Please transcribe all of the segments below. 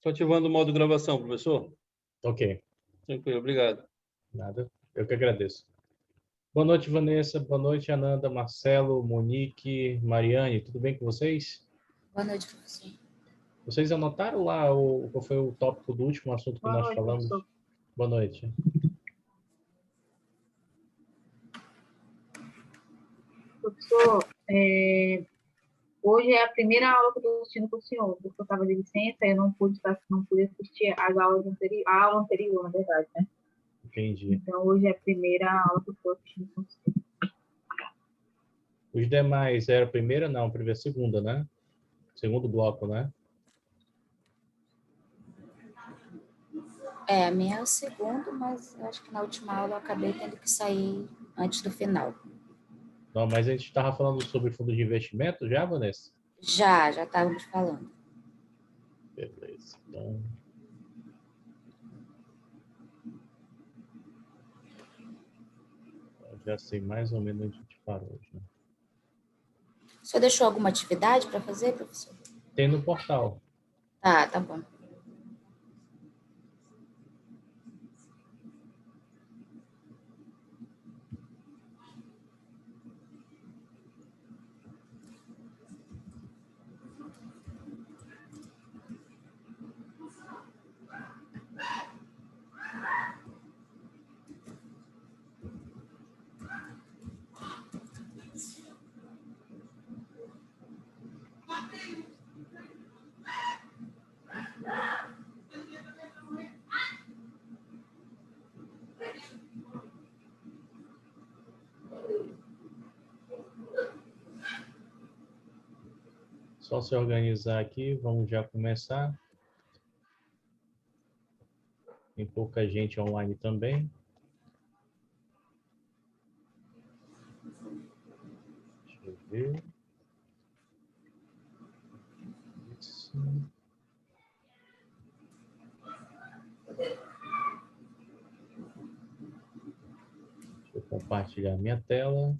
Estou ativando o modo gravação, professor. Ok. Tranquilo, obrigado. Nada. Eu que agradeço. Boa noite, Vanessa. Boa noite, Ananda, Marcelo, Monique, Mariane. Tudo bem com vocês? Boa noite, professor. Vocês anotaram lá qual foi o tópico do último assunto que nós falamos? Professor. Boa noite. Professor, hoje é a primeira aula que eu estou assistindo com o senhor, porque eu estava de licença e eu não pude assistir as aulas anteriores, a aula anterior, na verdade, né? Entendi. Então, hoje é a primeira aula que eu estou assistindo com o senhor. Os demais, era a primeira? Não, a primeira, a segunda, né? Segundo bloco, né? A minha é o segundo, mas eu acho que na última aula eu acabei tendo que sair antes do final. Não, mas a gente estava falando sobre fundo de investimento já, Vanessa? Já estávamos falando. Beleza. Então... já sei mais ou menos onde a gente parou. Né? O senhor deixou alguma atividade para fazer, professor? Tem no portal. Tá bom. Só se organizar aqui, vamos já começar. Tem pouca gente online também. Deixa eu ver. Isso. Deixa eu compartilhar minha tela.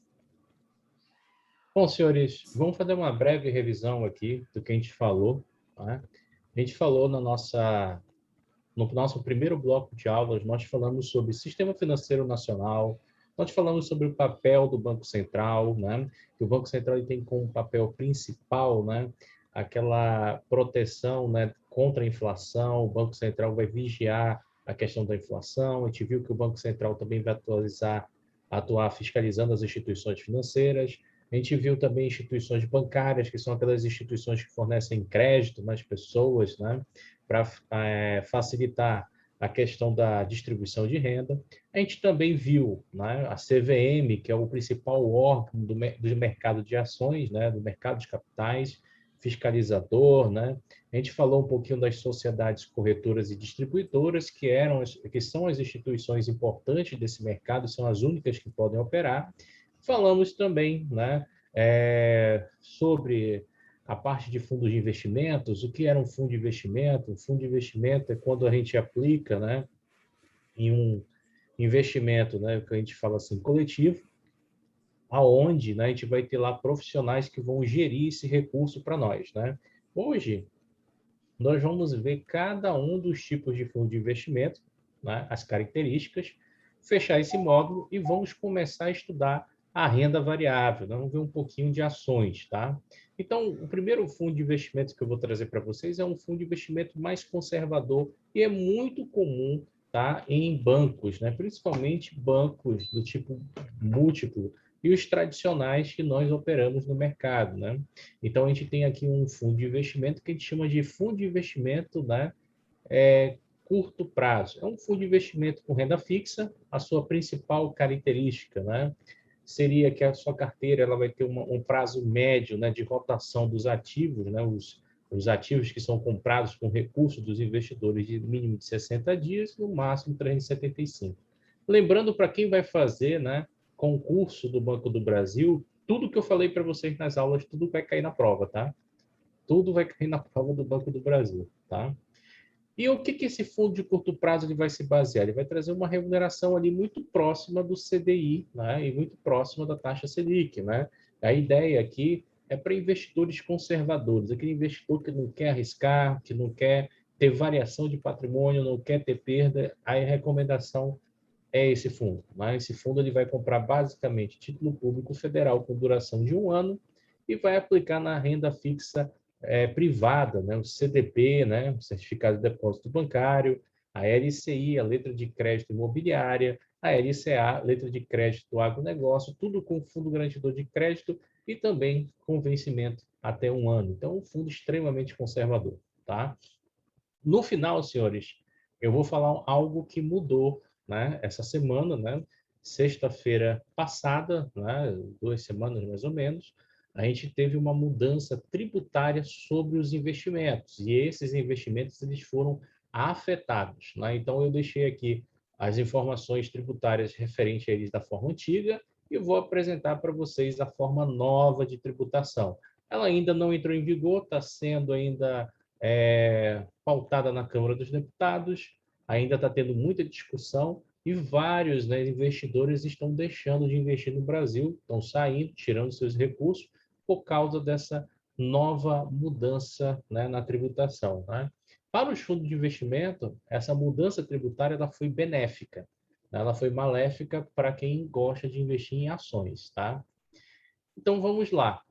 Bom, senhores, vamos fazer uma breve revisão aqui do que a gente falou. Tá? A gente falou no nosso primeiro bloco de aulas, nós falamos sobre Sistema Financeiro Nacional, nós falamos sobre o papel do Banco Central, né? Que o Banco Central ele tem como papel principal, né? Aquela proteção, né? Contra a inflação, o Banco Central vai vigiar a questão da inflação, a gente viu que o Banco Central também vai atuar fiscalizando as instituições financeiras. A gente viu também instituições bancárias, que são aquelas instituições que fornecem crédito nas pessoas, né, para facilitar a questão da distribuição de renda. A gente também viu, né, a CVM, que é o principal órgão do mercado de ações, né, do mercado de capitais, fiscalizador, né? A gente falou um pouquinho das sociedades corretoras e distribuidoras, que são as instituições importantes desse mercado, são as únicas que podem operar. Falamos também, né, sobre a parte de fundos de investimentos. O que era um fundo de investimento? Um fundo de investimento é quando a gente aplica, né, em um investimento, né, que a gente fala assim, coletivo, aonde, né, a gente vai ter lá profissionais que vão gerir esse recurso para nós. Né? Hoje, nós vamos ver cada um dos tipos de fundo de investimento, né, as características, fechar esse módulo e vamos começar a estudar a renda variável. Vamos ver um pouquinho de ações, tá? Então, o primeiro fundo de investimento que eu vou trazer para vocês é um fundo de investimento mais conservador e é muito comum, tá, em bancos, né? Principalmente bancos do tipo múltiplo e os tradicionais que nós operamos no mercado, né? Então, a gente tem aqui um fundo de investimento que a gente chama de fundo de investimento, né, curto prazo. É um fundo de investimento com renda fixa. A sua principal característica, né, seria que a sua carteira ela vai ter um prazo médio, né, de rotação dos ativos, né, os ativos que são comprados com recursos dos investidores de mínimo de 60 dias, no máximo 375. Lembrando para quem vai fazer, né, concurso do Banco do Brasil, tudo que eu falei para vocês nas aulas, tudo vai cair na prova, tá? Tudo vai cair na prova do Banco do Brasil, tá? E o que esse fundo de curto prazo ele vai se basear? Ele vai trazer uma remuneração ali muito próxima do CDI, né? E muito próxima da taxa Selic, né? A ideia aqui é para investidores conservadores, aquele investidor que não quer arriscar, que não quer ter variação de patrimônio, não quer ter perda, aí a recomendação é esse fundo. Né? Esse fundo ele vai comprar basicamente título público federal com duração de 1 ano e vai aplicar na renda fixa privada, né? O CDB, né? O Certificado de Depósito Bancário, a LCI, a letra de crédito imobiliária, a LCA, letra de crédito do agronegócio, tudo com fundo garantidor de crédito e também com vencimento até 1 ano. Então, um fundo extremamente conservador. Tá? No final, senhores, eu vou falar algo que mudou, né, essa semana, né, sexta-feira passada, né, 2 semanas mais ou menos, a gente teve uma mudança tributária sobre os investimentos, e esses investimentos eles foram afetados. Né? Então, eu deixei aqui as informações tributárias referentes a eles da forma antiga e vou apresentar para vocês a forma nova de tributação. Ela ainda não entrou em vigor, está sendo ainda pautada na Câmara dos Deputados, ainda está tendo muita discussão e vários, né, investidores estão deixando de investir no Brasil, estão saindo, tirando seus recursos por causa dessa nova mudança, né, na tributação. Né? Para os fundos de investimento, essa mudança tributária ela foi benéfica, né? Ela foi maléfica para quem gosta de investir em ações. Tá? Então, vamos lá.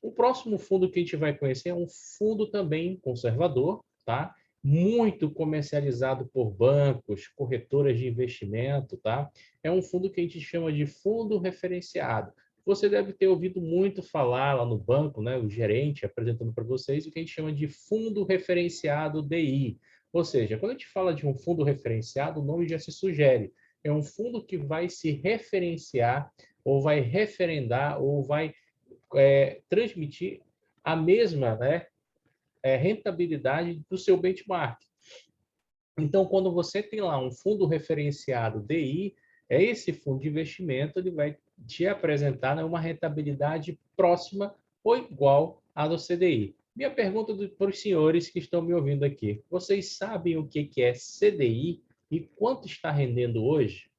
O próximo fundo que a gente vai conhecer é um fundo também conservador, tá? Muito comercializado por bancos, corretoras de investimento, tá? É um fundo que a gente chama de fundo referenciado. Você deve ter ouvido muito falar lá no banco, né? O gerente apresentando para vocês o que a gente chama de fundo referenciado DI. Ou seja, quando a gente fala de um fundo referenciado, o nome já se sugere. É um fundo que vai se referenciar, ou vai referendar, ou vai transmitir a mesma, né, rentabilidade do seu benchmark. Então, quando você tem lá um fundo referenciado DI, esse fundo de investimento ele vai te apresentar, né, uma rentabilidade próxima ou igual à do CDI. Minha pergunta para os senhores que estão me ouvindo aqui, vocês sabem o que é CDI e quanto está rendendo hoje?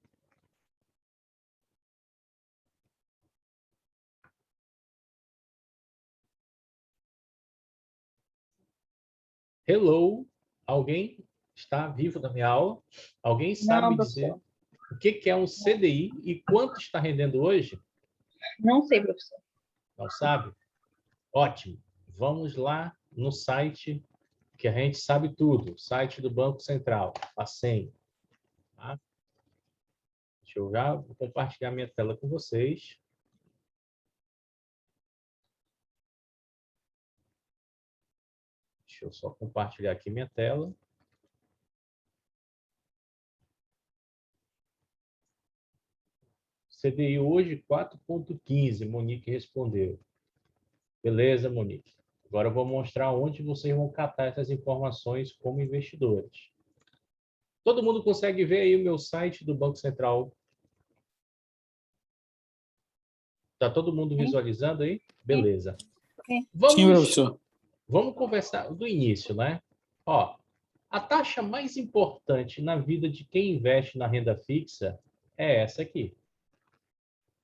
Hello? Alguém está vivo na minha aula? Alguém sabe Não, dizer professor. o que é um CDI e quanto está rendendo hoje? Não sei, professor. Não sabe? Ótimo. Vamos lá no site que a gente sabe tudo, site do Banco Central, Bacen. Tá? Deixa eu já compartilhar minha tela com vocês. Deixa eu só compartilhar aqui minha tela. CDI hoje 4,15, Monique respondeu. Beleza, Monique. Agora eu vou mostrar onde vocês vão catar essas informações como investidores. Todo mundo consegue ver aí o meu site do Banco Central? Está todo mundo visualizando aí? Beleza. Sim, professor. Vamos conversar do início, né? Ó, a taxa mais importante na vida de quem investe na renda fixa é essa aqui.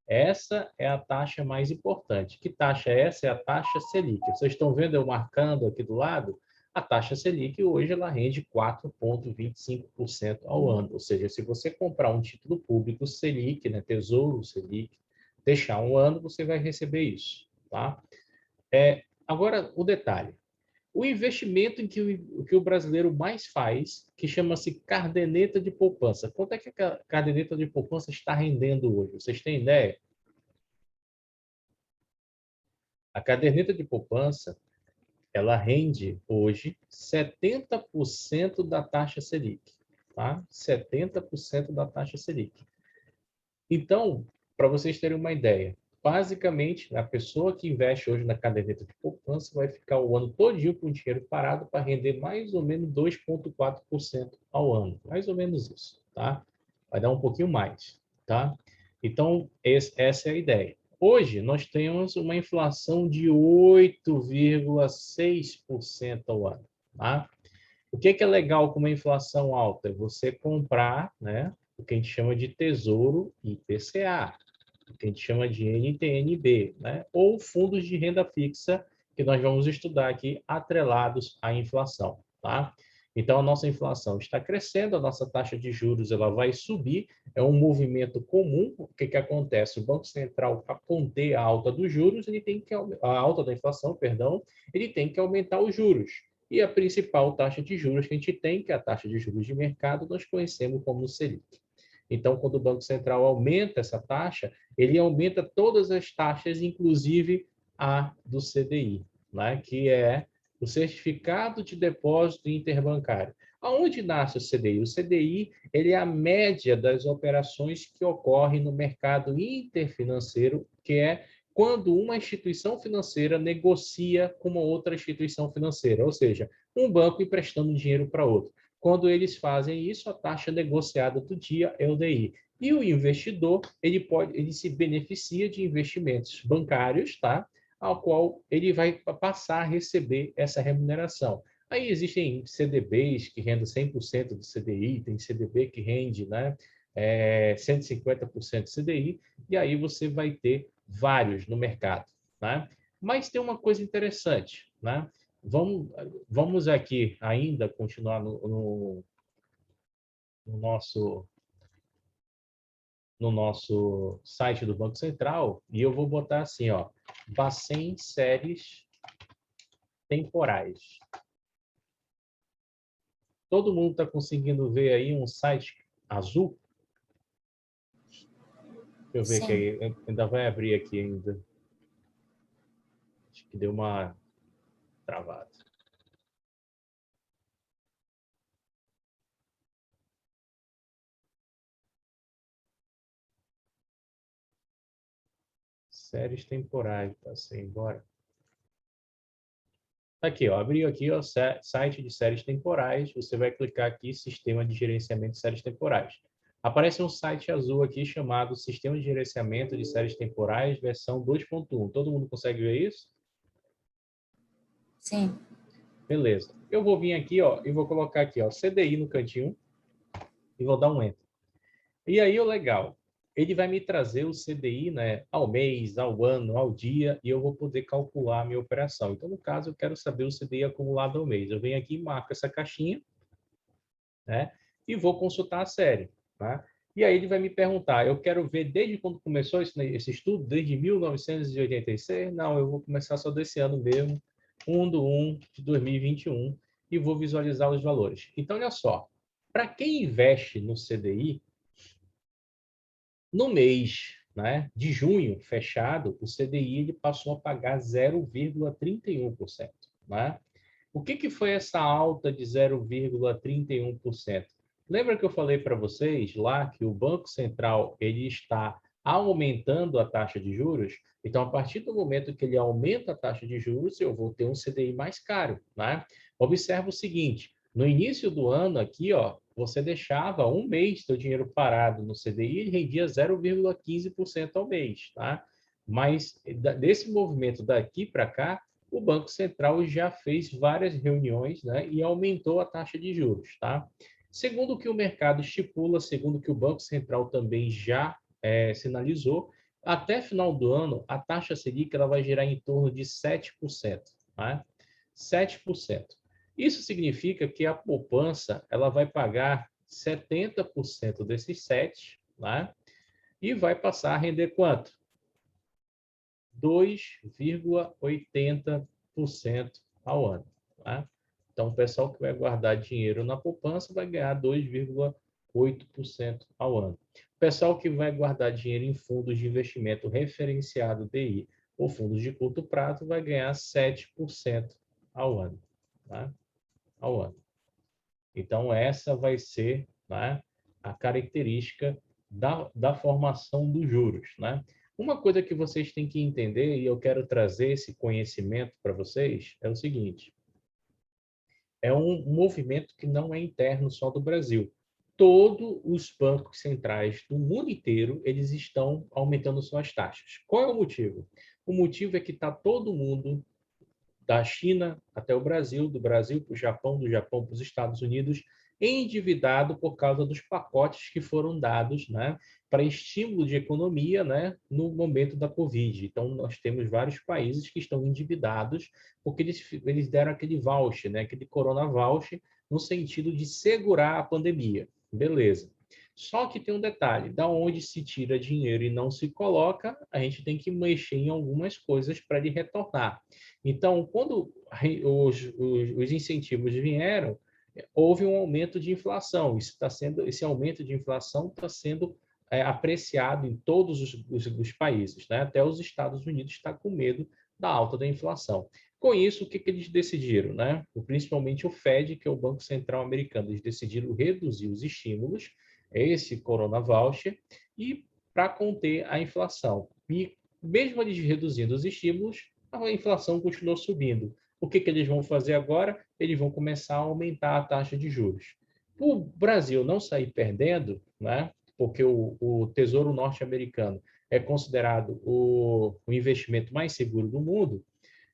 Essa é a taxa mais importante. Que taxa é essa? É a taxa Selic. Vocês estão vendo eu marcando aqui do lado? A taxa Selic hoje ela rende 4,25% ao ano. Ou seja, se você comprar um título público Selic, né, Tesouro Selic, deixar 1 ano, você vai receber isso. Tá? Agora, o detalhe. O investimento em que o brasileiro mais faz, que chama-se caderneta de poupança. Quanto é que a caderneta de poupança está rendendo hoje? Vocês têm ideia? A caderneta de poupança, ela rende hoje 70% da taxa Selic. Tá? 70% da taxa Selic. Então, para vocês terem uma ideia, basicamente, a pessoa que investe hoje na caderneta de poupança vai ficar o ano todinho com o dinheiro parado para render mais ou menos 2,4% ao ano. Mais ou menos isso, tá? Vai dar um pouquinho mais, tá? Então, essa é a ideia. Hoje, nós temos uma inflação de 8,6% ao ano, tá? O que é legal com uma inflação alta? É você comprar, né, o que a gente chama de Tesouro IPCA, o que a gente chama de NTN-B, né, ou fundos de renda fixa, que nós vamos estudar aqui, atrelados à inflação. Tá? Então, a nossa inflação está crescendo, a nossa taxa de juros ela vai subir, é um movimento comum. O que acontece? O Banco Central, para conter a alta dos juros, a alta da inflação, perdão, ele tem que aumentar os juros. E a principal taxa de juros que a gente tem, que é a taxa de juros de mercado, nós conhecemos como Selic. Então, quando o Banco Central aumenta essa taxa, ele aumenta todas as taxas, inclusive a do CDI, né? Que é o Certificado de Depósito Interbancário. Aonde nasce o CDI? O CDI ele é a média das operações que ocorrem no mercado interfinanceiro, que é quando uma instituição financeira negocia com uma outra instituição financeira, ou seja, um banco emprestando dinheiro para outro. Quando eles fazem isso, a taxa negociada do dia é o DI. E o investidor, ele se beneficia de investimentos bancários, tá? Ao qual ele vai passar a receber essa remuneração. Aí existem CDBs que rendem 100% do CDI, tem CDB que rende, né, 150% do CDI, e aí você vai ter vários no mercado, né? Mas tem uma coisa interessante, né? Vamos aqui ainda continuar no nosso site do Banco Central, e eu vou botar assim, ó, Bacen séries temporais. Todo mundo está conseguindo ver aí um site azul? Deixa eu ver Sim. que aí, ainda vai abrir aqui ainda. Acho que deu uma travada. Séries temporais, tá sem embora. Aqui, ó, abriu aqui o site de séries temporais, você vai clicar aqui, Sistema de Gerenciamento de Séries Temporais. Aparece um site azul aqui chamado Sistema de Gerenciamento de Séries Temporais, versão 2.1. Todo mundo consegue ver isso? Sim. Beleza. Eu vou vir aqui, ó, e vou colocar aqui, ó, CDI no cantinho, e vou dar um Enter. E aí, o legal, ele vai me trazer o CDI, né, ao mês, ao ano, ao dia, e eu vou poder calcular a minha operação. Então, no caso, eu quero saber o CDI acumulado ao mês. Eu venho aqui, marco essa caixinha, né, e vou consultar a série, tá? E aí ele vai me perguntar, eu quero ver desde quando começou esse estudo, desde 1986? Não, eu vou começar só desse ano mesmo, 1/1 de 2021, e vou visualizar os valores. Então, olha só, para quem investe no CDI, no mês, né, de junho, fechado, o CDI ele passou a pagar 0,31%. Né? O que foi essa alta de 0,31%? Lembra que eu falei para vocês lá que o Banco Central ele está aumentando a taxa de juros? Então, a partir do momento que ele aumenta a taxa de juros, eu vou ter um CDI mais caro. Né? Observa o seguinte, no início do ano aqui, ó, você deixava um mês seu dinheiro parado no CDI e rendia 0,15% ao mês. Tá? Mas desse movimento daqui para cá, o Banco Central já fez várias reuniões, né, e aumentou a taxa de juros. Tá? Segundo o que o mercado estipula, segundo o que o Banco Central também já sinalizou, até final do ano, a taxa Selic ela vai girar em torno de 7%. Tá? 7%. Isso significa que a poupança ela vai pagar 70% desses 7%, né? E vai passar a render quanto? 2,80% ao ano. Tá? Então, o pessoal que vai guardar dinheiro na poupança vai ganhar 2,8% ao ano. O pessoal que vai guardar dinheiro em fundos de investimento referenciado DI ou fundos de curto prazo vai ganhar 7% ao ano. Tá? Ao ano. Então, essa vai ser, né, a característica da formação dos juros. Né? Uma coisa que vocês têm que entender, e eu quero trazer esse conhecimento para vocês, é o seguinte. É um movimento que não é interno só do Brasil. Todos os bancos centrais do mundo inteiro, eles estão aumentando suas taxas. Qual é o motivo? O motivo é que está todo mundo, da China até o Brasil, do Brasil para o Japão, do Japão para os Estados Unidos, endividado por causa dos pacotes que foram dados, né, para estímulo de economia, né, no momento da Covid. Então, nós temos vários países que estão endividados porque eles deram aquele voucher, né, aquele corona voucher, no sentido de segurar a pandemia. Beleza. Só que tem um detalhe, da onde se tira dinheiro e não se coloca, a gente tem que mexer em algumas coisas para ele retornar. Então, quando os incentivos vieram, houve um aumento de inflação. Esse aumento de inflação está sendo apreciado em todos os países, né? Até os Estados Unidos estão com medo da alta da inflação. Com isso, o que eles decidiram, né? Principalmente o Fed, que é o Banco Central Americano, eles decidiram reduzir os estímulos, esse Corona Voucher, e para conter a inflação. E mesmo eles reduzindo os estímulos, a inflação continuou subindo. O que eles vão fazer agora? Eles vão começar a aumentar a taxa de juros. O Brasil não sair perdendo, né? Porque o Tesouro Norte-Americano é considerado o investimento mais seguro do mundo,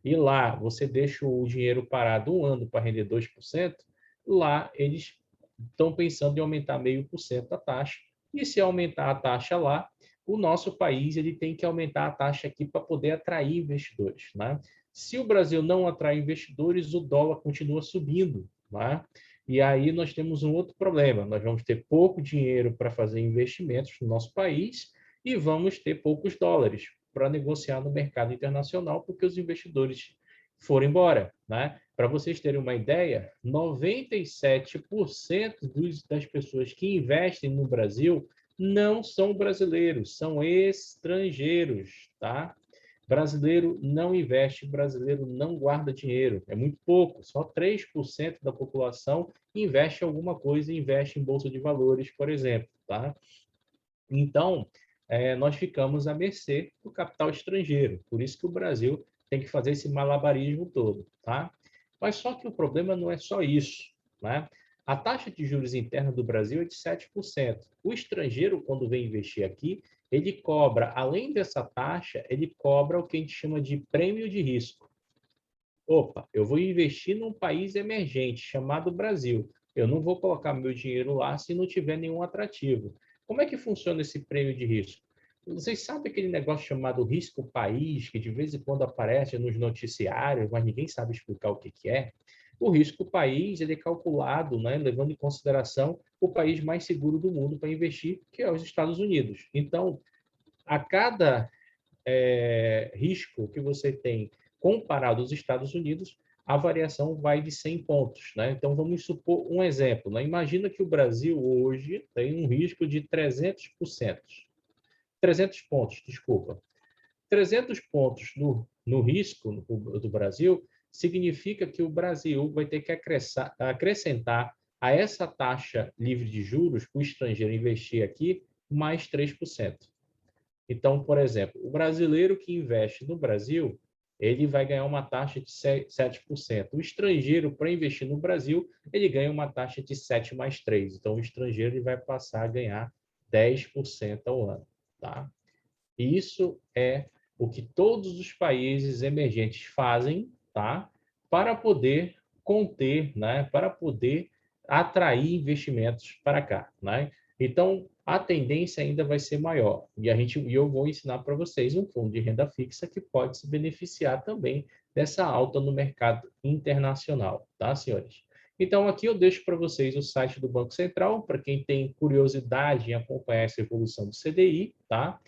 e lá você deixa o dinheiro parado um ano para render 2%, lá eles estão pensando em aumentar 0,5% a taxa. E se aumentar a taxa lá, o nosso país ele tem que aumentar a taxa aqui para poder atrair investidores, né? Se o Brasil não atrai investidores, o dólar continua subindo, né? E aí nós temos um outro problema. Nós vamos ter pouco dinheiro para fazer investimentos no nosso país e vamos ter poucos dólares para negociar no mercado internacional, porque os investidores foram embora, né? Para vocês terem uma ideia, 97% das pessoas que investem no Brasil não são brasileiros, são estrangeiros, tá? Brasileiro não investe, brasileiro não guarda dinheiro, é muito pouco, só 3% da população investe em alguma coisa, investe em bolsa de valores, por exemplo, tá? Então, nós ficamos à mercê do capital estrangeiro, por isso que o Brasil tem que fazer esse malabarismo todo, tá? Mas só que o problema não é só isso, né? A taxa de juros interna do Brasil é de 7%. O estrangeiro, quando vem investir aqui, ele cobra, além dessa taxa, ele cobra o que a gente chama de prêmio de risco. Opa, eu vou investir num país emergente chamado Brasil. Eu não vou colocar meu dinheiro lá se não tiver nenhum atrativo. Como é que funciona esse prêmio de risco? Vocês sabem aquele negócio chamado risco país, que de vez em quando aparece nos noticiários, mas ninguém sabe explicar o que é? O risco país ele é calculado, né, levando em consideração o país mais seguro do mundo para investir, que é os Estados Unidos. Então, a cada risco que você tem comparado aos Estados Unidos, a variação vai de 100 pontos, né? Então, vamos supor um exemplo, né? Imagina que o Brasil hoje tem um risco de 300%. 300 pontos, desculpa. 300 pontos no risco do Brasil significa que o Brasil vai ter que acrescentar a essa taxa livre de juros, o estrangeiro investir aqui, mais 3%. Então, por exemplo, o brasileiro que investe no Brasil, ele vai ganhar uma taxa de 7%. O estrangeiro, para investir no Brasil, ele ganha uma taxa de 7 mais 3. Então, o estrangeiro ele vai passar a ganhar 10% ao ano, tá? E isso é o que todos os países emergentes fazem, tá? Para poder conter, né? Para poder atrair investimentos para cá, né? Então, a tendência ainda vai ser maior. E eu vou ensinar para vocês um fundo de renda fixa que pode se beneficiar também dessa alta no mercado internacional, tá, senhores? Então, aqui eu deixo para vocês o site do Banco Central, para quem tem curiosidade em acompanhar essa evolução do CDI, tá?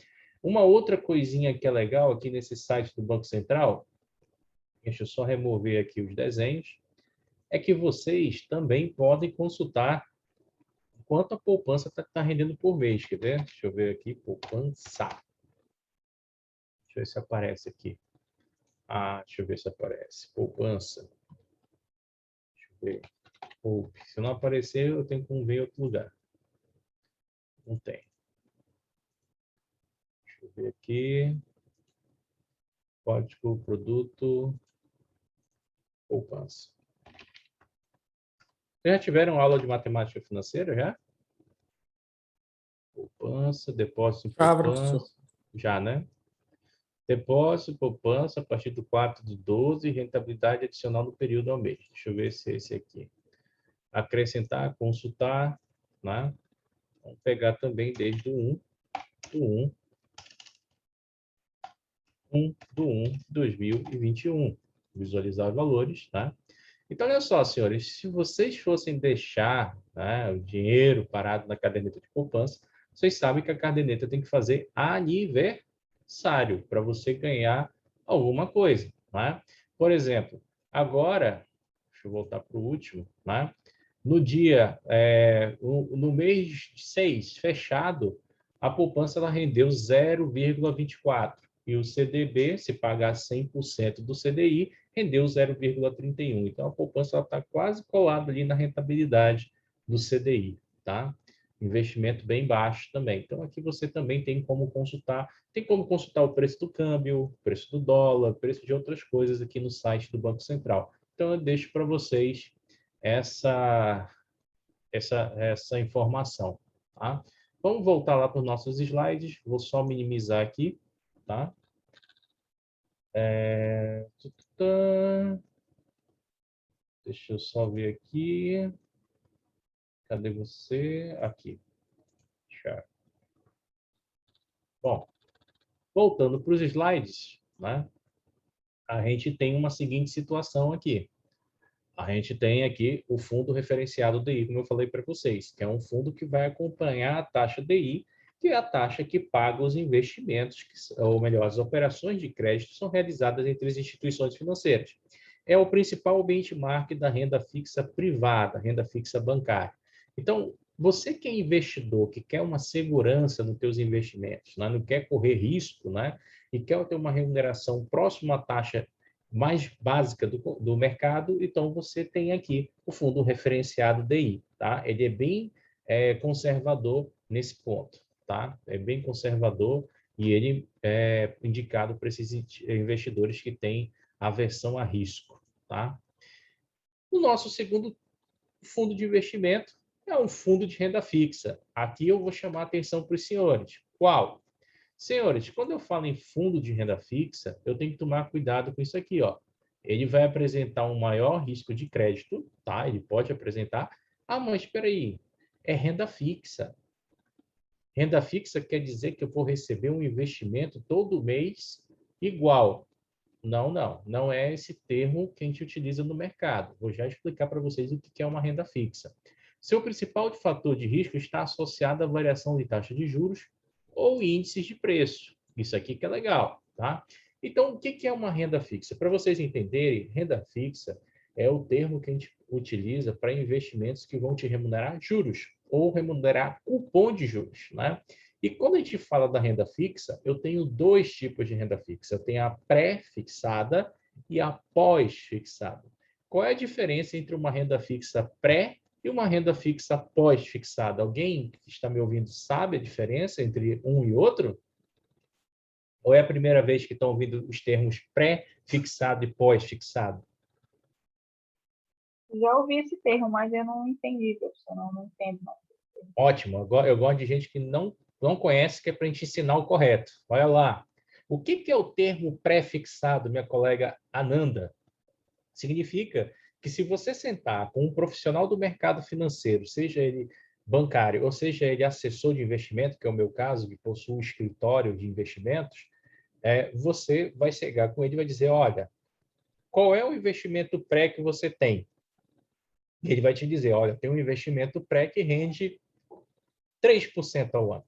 Uma outra coisinha que é legal aqui nesse site do Banco Central, deixa eu só remover aqui os desenhos, é que vocês também podem consultar quanto a poupança está rendendo por mês. Quer ver? Deixa eu ver aqui, poupança. Deixa eu ver se aparece aqui. Deixa eu ver se aparece. Poupança. Deixa eu ver. Se não aparecer, eu tenho que ver em outro lugar. Não tem. Deixa eu ver aqui. Código, produto, poupança. Vocês já tiveram aula de matemática financeira, já? Poupança, depósito em poupança. Já, né? Depósito, poupança, a partir do 4 de 12, rentabilidade adicional no período ao mês. Deixa eu ver se é esse aqui. acrescentar, consultar, né? Vamos pegar também desde o 1 do 1 de 2021. Visualizar os valores, tá? Então, olha só, senhores, se vocês fossem deixar, né, o dinheiro parado na caderneta de poupança, vocês sabem que a caderneta tem que fazer aniversário para você ganhar alguma coisa, né? Por exemplo, agora, deixa eu voltar para o último, né? No dia, no mês 6, fechado, a poupança ela rendeu 0,24. E o CDB, se pagar 100% do CDI, rendeu 0,31. Então, a poupança está quase colada ali na rentabilidade do CDI, tá? Investimento bem baixo também. Então, aqui você também tem como consultar o preço do câmbio, o preço do dólar, o preço de outras coisas aqui no site do Banco Central. Então, eu deixo para vocês essa informação, tá? Vamos voltar lá para os nossos slides. Vou só minimizar aqui, tá? Deixa eu só ver aqui. Cadê você? Aqui. Bom, voltando para os slides, né? A gente tem uma seguinte situação aqui. A gente tem aqui o fundo referenciado DI, como eu falei para vocês, que é um fundo que vai acompanhar a taxa DI, que é a taxa que paga os investimentos, ou melhor, as operações de crédito são realizadas entre as instituições financeiras. É o principal benchmark da renda fixa privada, renda fixa bancária. Então, você que é investidor, que quer uma segurança nos seus investimentos, né? Não quer correr risco, né? E quer ter uma remuneração próxima à taxa mais básica do mercado, então você tem aqui o fundo referenciado DI, tá? Ele é bem conservador nesse ponto, tá? É bem conservador e ele é indicado para esses investidores que têm aversão a risco, tá? O nosso segundo fundo de investimento é um fundo de renda fixa. Aqui eu vou chamar a atenção para os senhores. Qual? Senhores, quando eu falo em fundo de renda fixa, eu tenho que tomar cuidado com isso aqui, ó. Ele vai apresentar um maior risco de crédito, tá? Ele pode apresentar. Ah, mas espera aí, é renda fixa. Renda fixa quer dizer que eu vou receber um investimento todo mês igual. Não é esse termo que a gente utiliza no mercado. Vou já explicar para vocês o que é uma renda fixa. Seu principal fator de risco está associado à variação de taxa de juros ou índices de preço. Isso aqui que é legal, tá? Então, o que é uma renda fixa? Para vocês entenderem, renda fixa é o termo que a gente utiliza para investimentos que vão te remunerar juros ou remunerar cupom de juros, né? E quando a gente fala da renda fixa, eu tenho dois tipos de renda fixa. Eu tenho a pré-fixada e a pós-fixada. Qual é a diferença entre uma renda fixa pré e uma renda fixa pós-fixada? Alguém que está me ouvindo sabe a diferença entre um e outro? Ou é a primeira vez que estão ouvindo os termos pré-fixado e pós-fixado? Já ouvi esse termo, mas eu não entendi, professor. Não entendo. Não. Ótimo. Agora eu gosto de gente que não conhece, que é para a gente ensinar o correto. Olha lá. O que é o termo pré-fixado, minha colega Ananda? Significa que se você sentar com um profissional do mercado financeiro, seja ele bancário ou seja ele assessor de investimento, que é o meu caso, que possui um escritório de investimentos, você vai chegar com ele e vai dizer, olha, qual é o investimento pré que você tem? E ele vai te dizer, olha, tem um investimento pré que rende 3% ao ano.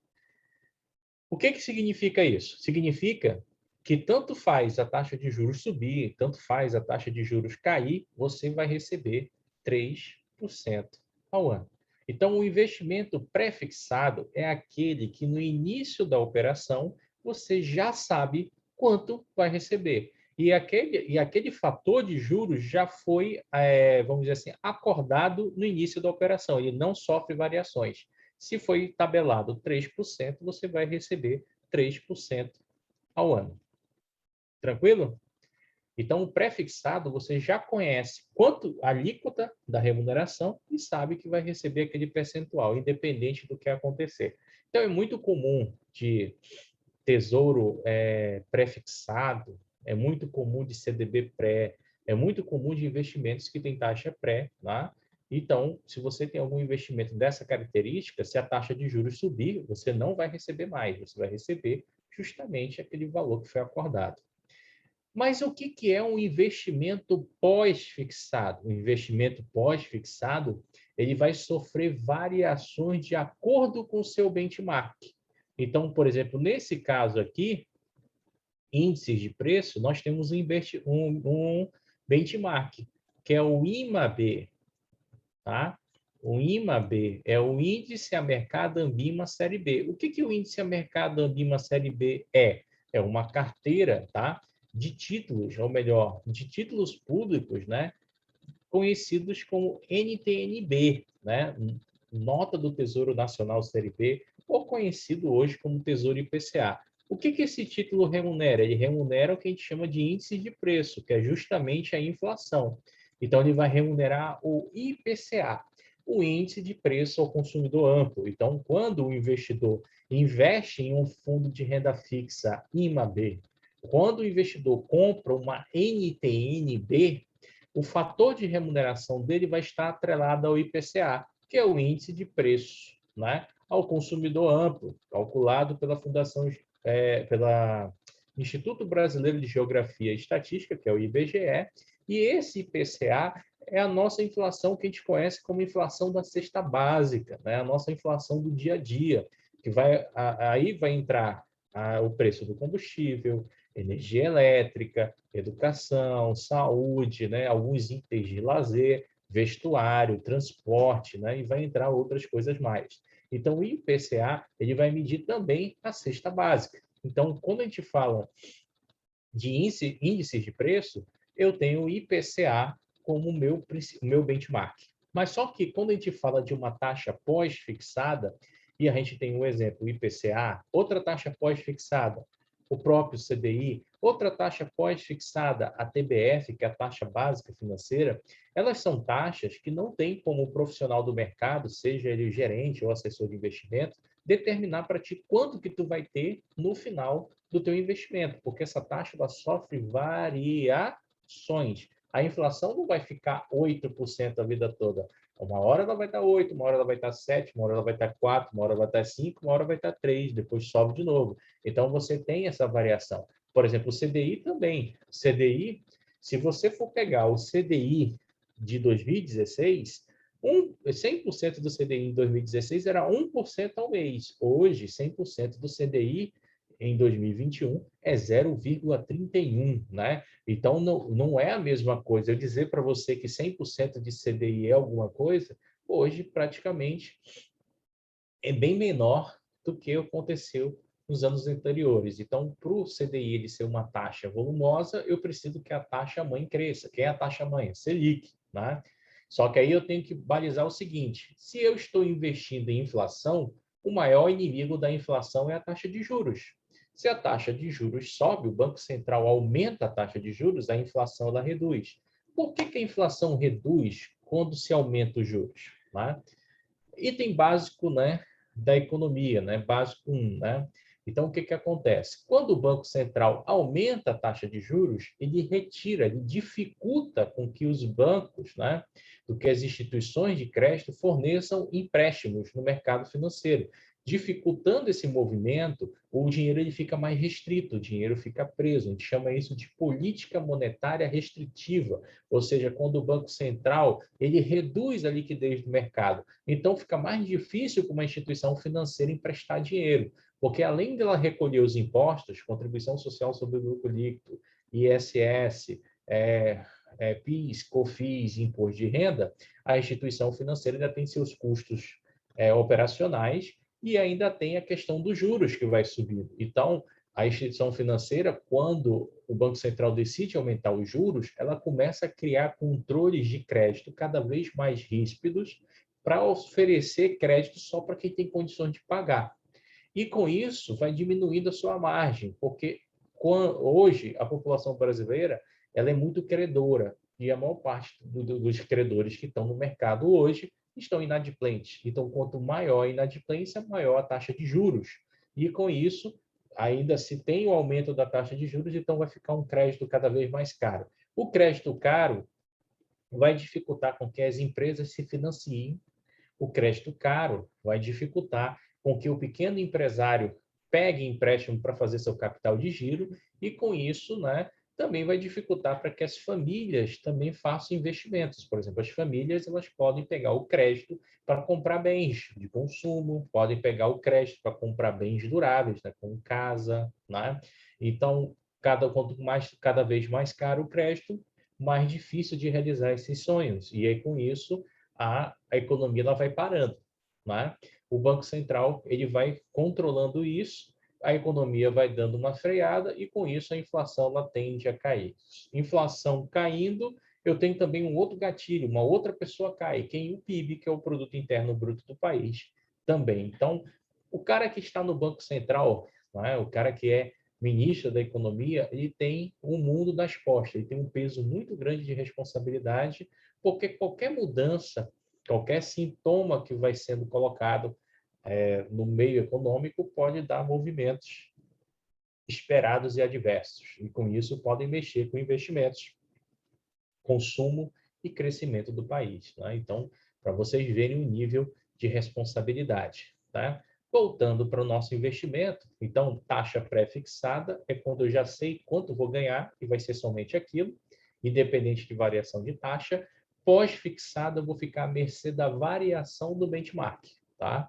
O que significa isso? Significa que tanto faz a taxa de juros subir, tanto faz a taxa de juros cair, você vai receber 3% ao ano. Então, o investimento pré-fixado é aquele que no início da operação você já sabe quanto vai receber. E aquele fator de juros já foi, vamos dizer assim, acordado no início da operação. Ele não sofre variações. Se foi tabelado 3%, você vai receber 3% ao ano. Tranquilo? Então, o pré-fixado, você já conhece quanto a alíquota da remuneração e sabe que vai receber aquele percentual, independente do que acontecer. Então, é muito comum de tesouro pré-fixado, é muito comum de CDB pré, é muito comum de investimentos que tem taxa pré, tá? Então, se você tem algum investimento dessa característica, se a taxa de juros subir, você não vai receber mais, você vai receber justamente aquele valor que foi acordado. Mas o que é um investimento pós-fixado? O investimento pós-fixado, ele vai sofrer variações de acordo com o seu benchmark. Então, por exemplo, nesse caso aqui, índices de preço, nós temos um benchmark, que é o IMAB, tá? O IMAB é o Índice a Mercado Ambima Série B. O que o Índice a Mercado Ambima Série B é? É uma carteira, tá? De títulos, ou melhor, de títulos públicos, né? Conhecidos como NTNB, né? Nota do Tesouro Nacional Série B, ou conhecido hoje como Tesouro IPCA. O que esse título remunera? Ele remunera o que a gente chama de índice de preço, que é justamente a inflação. Então, ele vai remunerar o IPCA, o índice de preço ao consumidor amplo. Então, quando o investidor investe em um fundo de renda fixa IMAB, quando o investidor compra uma NTNB, o fator de remuneração dele vai estar atrelado ao IPCA, que é o índice de preço, né, ao consumidor amplo, calculado pela pela Instituto Brasileiro de Geografia e Estatística, que é o IBGE, e esse IPCA é a nossa inflação que a gente conhece como inflação da cesta básica, né, a nossa inflação do dia a dia, que aí vai entrar o preço do combustível, energia elétrica, educação, saúde, né, alguns itens de lazer, vestuário, transporte, né, e vai entrar outras coisas mais. Então, o IPCA ele vai medir também a cesta básica. Então, quando a gente fala de índices de preço, eu tenho o IPCA como o meu benchmark. Mas só que quando a gente fala de uma taxa pós-fixada, e a gente tem um exemplo, o IPCA, outra taxa pós-fixada, o próprio CDI, outra taxa pós-fixada, a TBF, que é a taxa básica financeira, elas são taxas que não tem como o profissional do mercado, seja ele gerente ou assessor de investimento, determinar para ti quanto que tu vai ter no final do teu investimento, porque essa taxa ela sofre variações. A inflação não vai ficar 8% a vida toda. Uma hora ela vai estar 8, uma hora ela vai estar 7, uma hora ela vai estar 4, uma hora ela vai estar 5, uma hora vai estar 3, depois sobe de novo. Então, você tem essa variação. Por exemplo, o CDI também. CDI, se você for pegar o CDI de 2016, 100% do CDI em 2016 era 1% ao mês. Hoje, 100% do CDI em 2021 é 0,31, né? Então, não é a mesma coisa. Eu dizer para você que 100% de CDI é alguma coisa, hoje praticamente é bem menor do que aconteceu nos anos anteriores. Então, para o CDI ele ser uma taxa volumosa, eu preciso que a taxa-mãe cresça. Quem é a taxa-mãe? Selic, né? Só que aí eu tenho que balizar o seguinte, se eu estou investindo em inflação, o maior inimigo da inflação é a taxa de juros. Se a taxa de juros sobe, o Banco Central aumenta a taxa de juros, a inflação ela reduz. Por que a inflação reduz quando se aumenta os juros? Né? Item básico, né, da economia, né, básico 1, né? Então, o que acontece? Quando o Banco Central aumenta a taxa de juros, ele retira, ele dificulta com que os bancos, né, do que as instituições de crédito forneçam empréstimos no mercado financeiro. Dificultando esse movimento, o dinheiro ele fica mais restrito, o dinheiro fica preso. A gente chama isso de política monetária restritiva, ou seja, quando o Banco Central ele reduz a liquidez do mercado. Então, fica mais difícil para uma instituição financeira emprestar dinheiro, porque além dela recolher os impostos, contribuição social sobre o lucro líquido, ISS, PIS, COFINS, imposto de renda, a instituição financeira ainda tem seus custos operacionais e ainda tem a questão dos juros que vai subir. Então, a instituição financeira, quando o Banco Central decide aumentar os juros, ela começa a criar controles de crédito cada vez mais ríspidos para oferecer crédito só para quem tem condições de pagar. E com isso vai diminuindo a sua margem, porque hoje a população brasileira ela é muito credora e a maior parte dos credores que estão no mercado hoje estão inadimplentes. Então, quanto maior a inadimplência, maior a taxa de juros. E com isso, ainda se tem o aumento da taxa de juros, então vai ficar um crédito cada vez mais caro. O crédito caro, vai dificultar com que as empresas se financiem. O crédito caro vai dificultar com que o pequeno empresário pegue empréstimo para fazer seu capital de giro e, com isso, né, também vai dificultar para que as famílias também façam investimentos. Por exemplo, as famílias elas podem pegar o crédito para comprar bens de consumo, podem pegar o crédito para comprar bens duráveis, né, como casa, né? Então, cada vez mais caro o crédito, mais difícil de realizar esses sonhos. E aí, com isso, a economia ela vai parando, né? O Banco Central ele vai controlando isso, a economia vai dando uma freada e, com isso, a inflação ela tende a cair. Inflação caindo, eu tenho também um outro gatilho, uma outra pessoa cai, o PIB, que é o Produto Interno Bruto do país, também. Então, o cara que está no Banco Central, né, o cara que é ministro da Economia, ele tem um mundo nas costas, ele tem um peso muito grande de responsabilidade, porque qualquer mudança, qualquer sintoma que vai sendo colocado no meio econômico pode dar movimentos esperados e adversos, e com isso podem mexer com investimentos, consumo e crescimento do país. Né? Então, para vocês verem o nível de responsabilidade. Tá? Voltando para o nosso investimento, então, taxa pré-fixada é quando eu já sei quanto vou ganhar, e vai ser somente aquilo, independente de variação de taxa. Pós-fixada, eu vou ficar à mercê da variação do benchmark. Tá?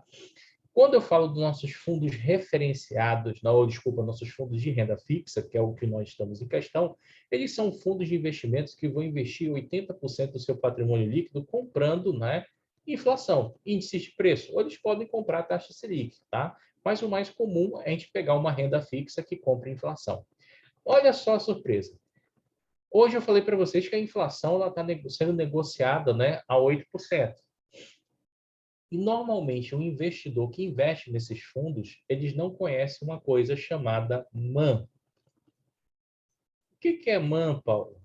Quando eu falo dos nossos fundos referenciados, nossos fundos de renda fixa, que é o que nós estamos em questão, eles são fundos de investimentos que vão investir 80% do seu patrimônio líquido comprando, né, inflação, índices de preço, ou eles podem comprar a taxa Selic, tá? Mas o mais comum é a gente pegar uma renda fixa que compra inflação. Olha só a surpresa. Hoje eu falei para vocês que a inflação está sendo negociada, né, a 8%. E, normalmente, um investidor que investe nesses fundos, eles não conhecem uma coisa chamada MAN. O que é MAN, Paulo?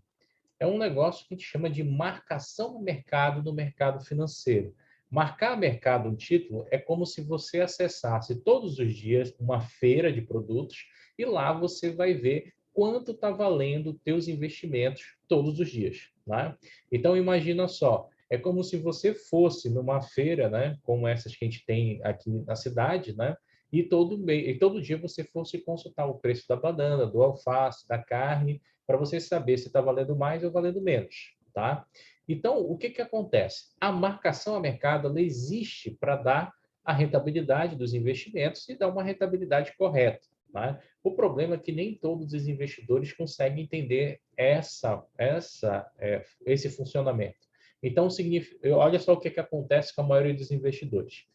É um negócio que a gente chama de marcação no mercado financeiro. Marcar mercado um título é como se você acessasse todos os dias uma feira de produtos e lá você vai ver quanto está valendo teus investimentos todos os dias. Né? Então, imagina só, é como se você fosse numa feira, né, como essas que a gente tem aqui na cidade, né, e todo dia você fosse consultar o preço da banana, do alface, da carne, para você saber se está valendo mais ou valendo menos. Tá? Então, o que acontece? A marcação a mercado ela existe para dar a rentabilidade dos investimentos e dar uma rentabilidade correta. Tá? O problema é que nem todos os investidores conseguem entender esse funcionamento. Então, olha só o que acontece com a maioria dos investidores.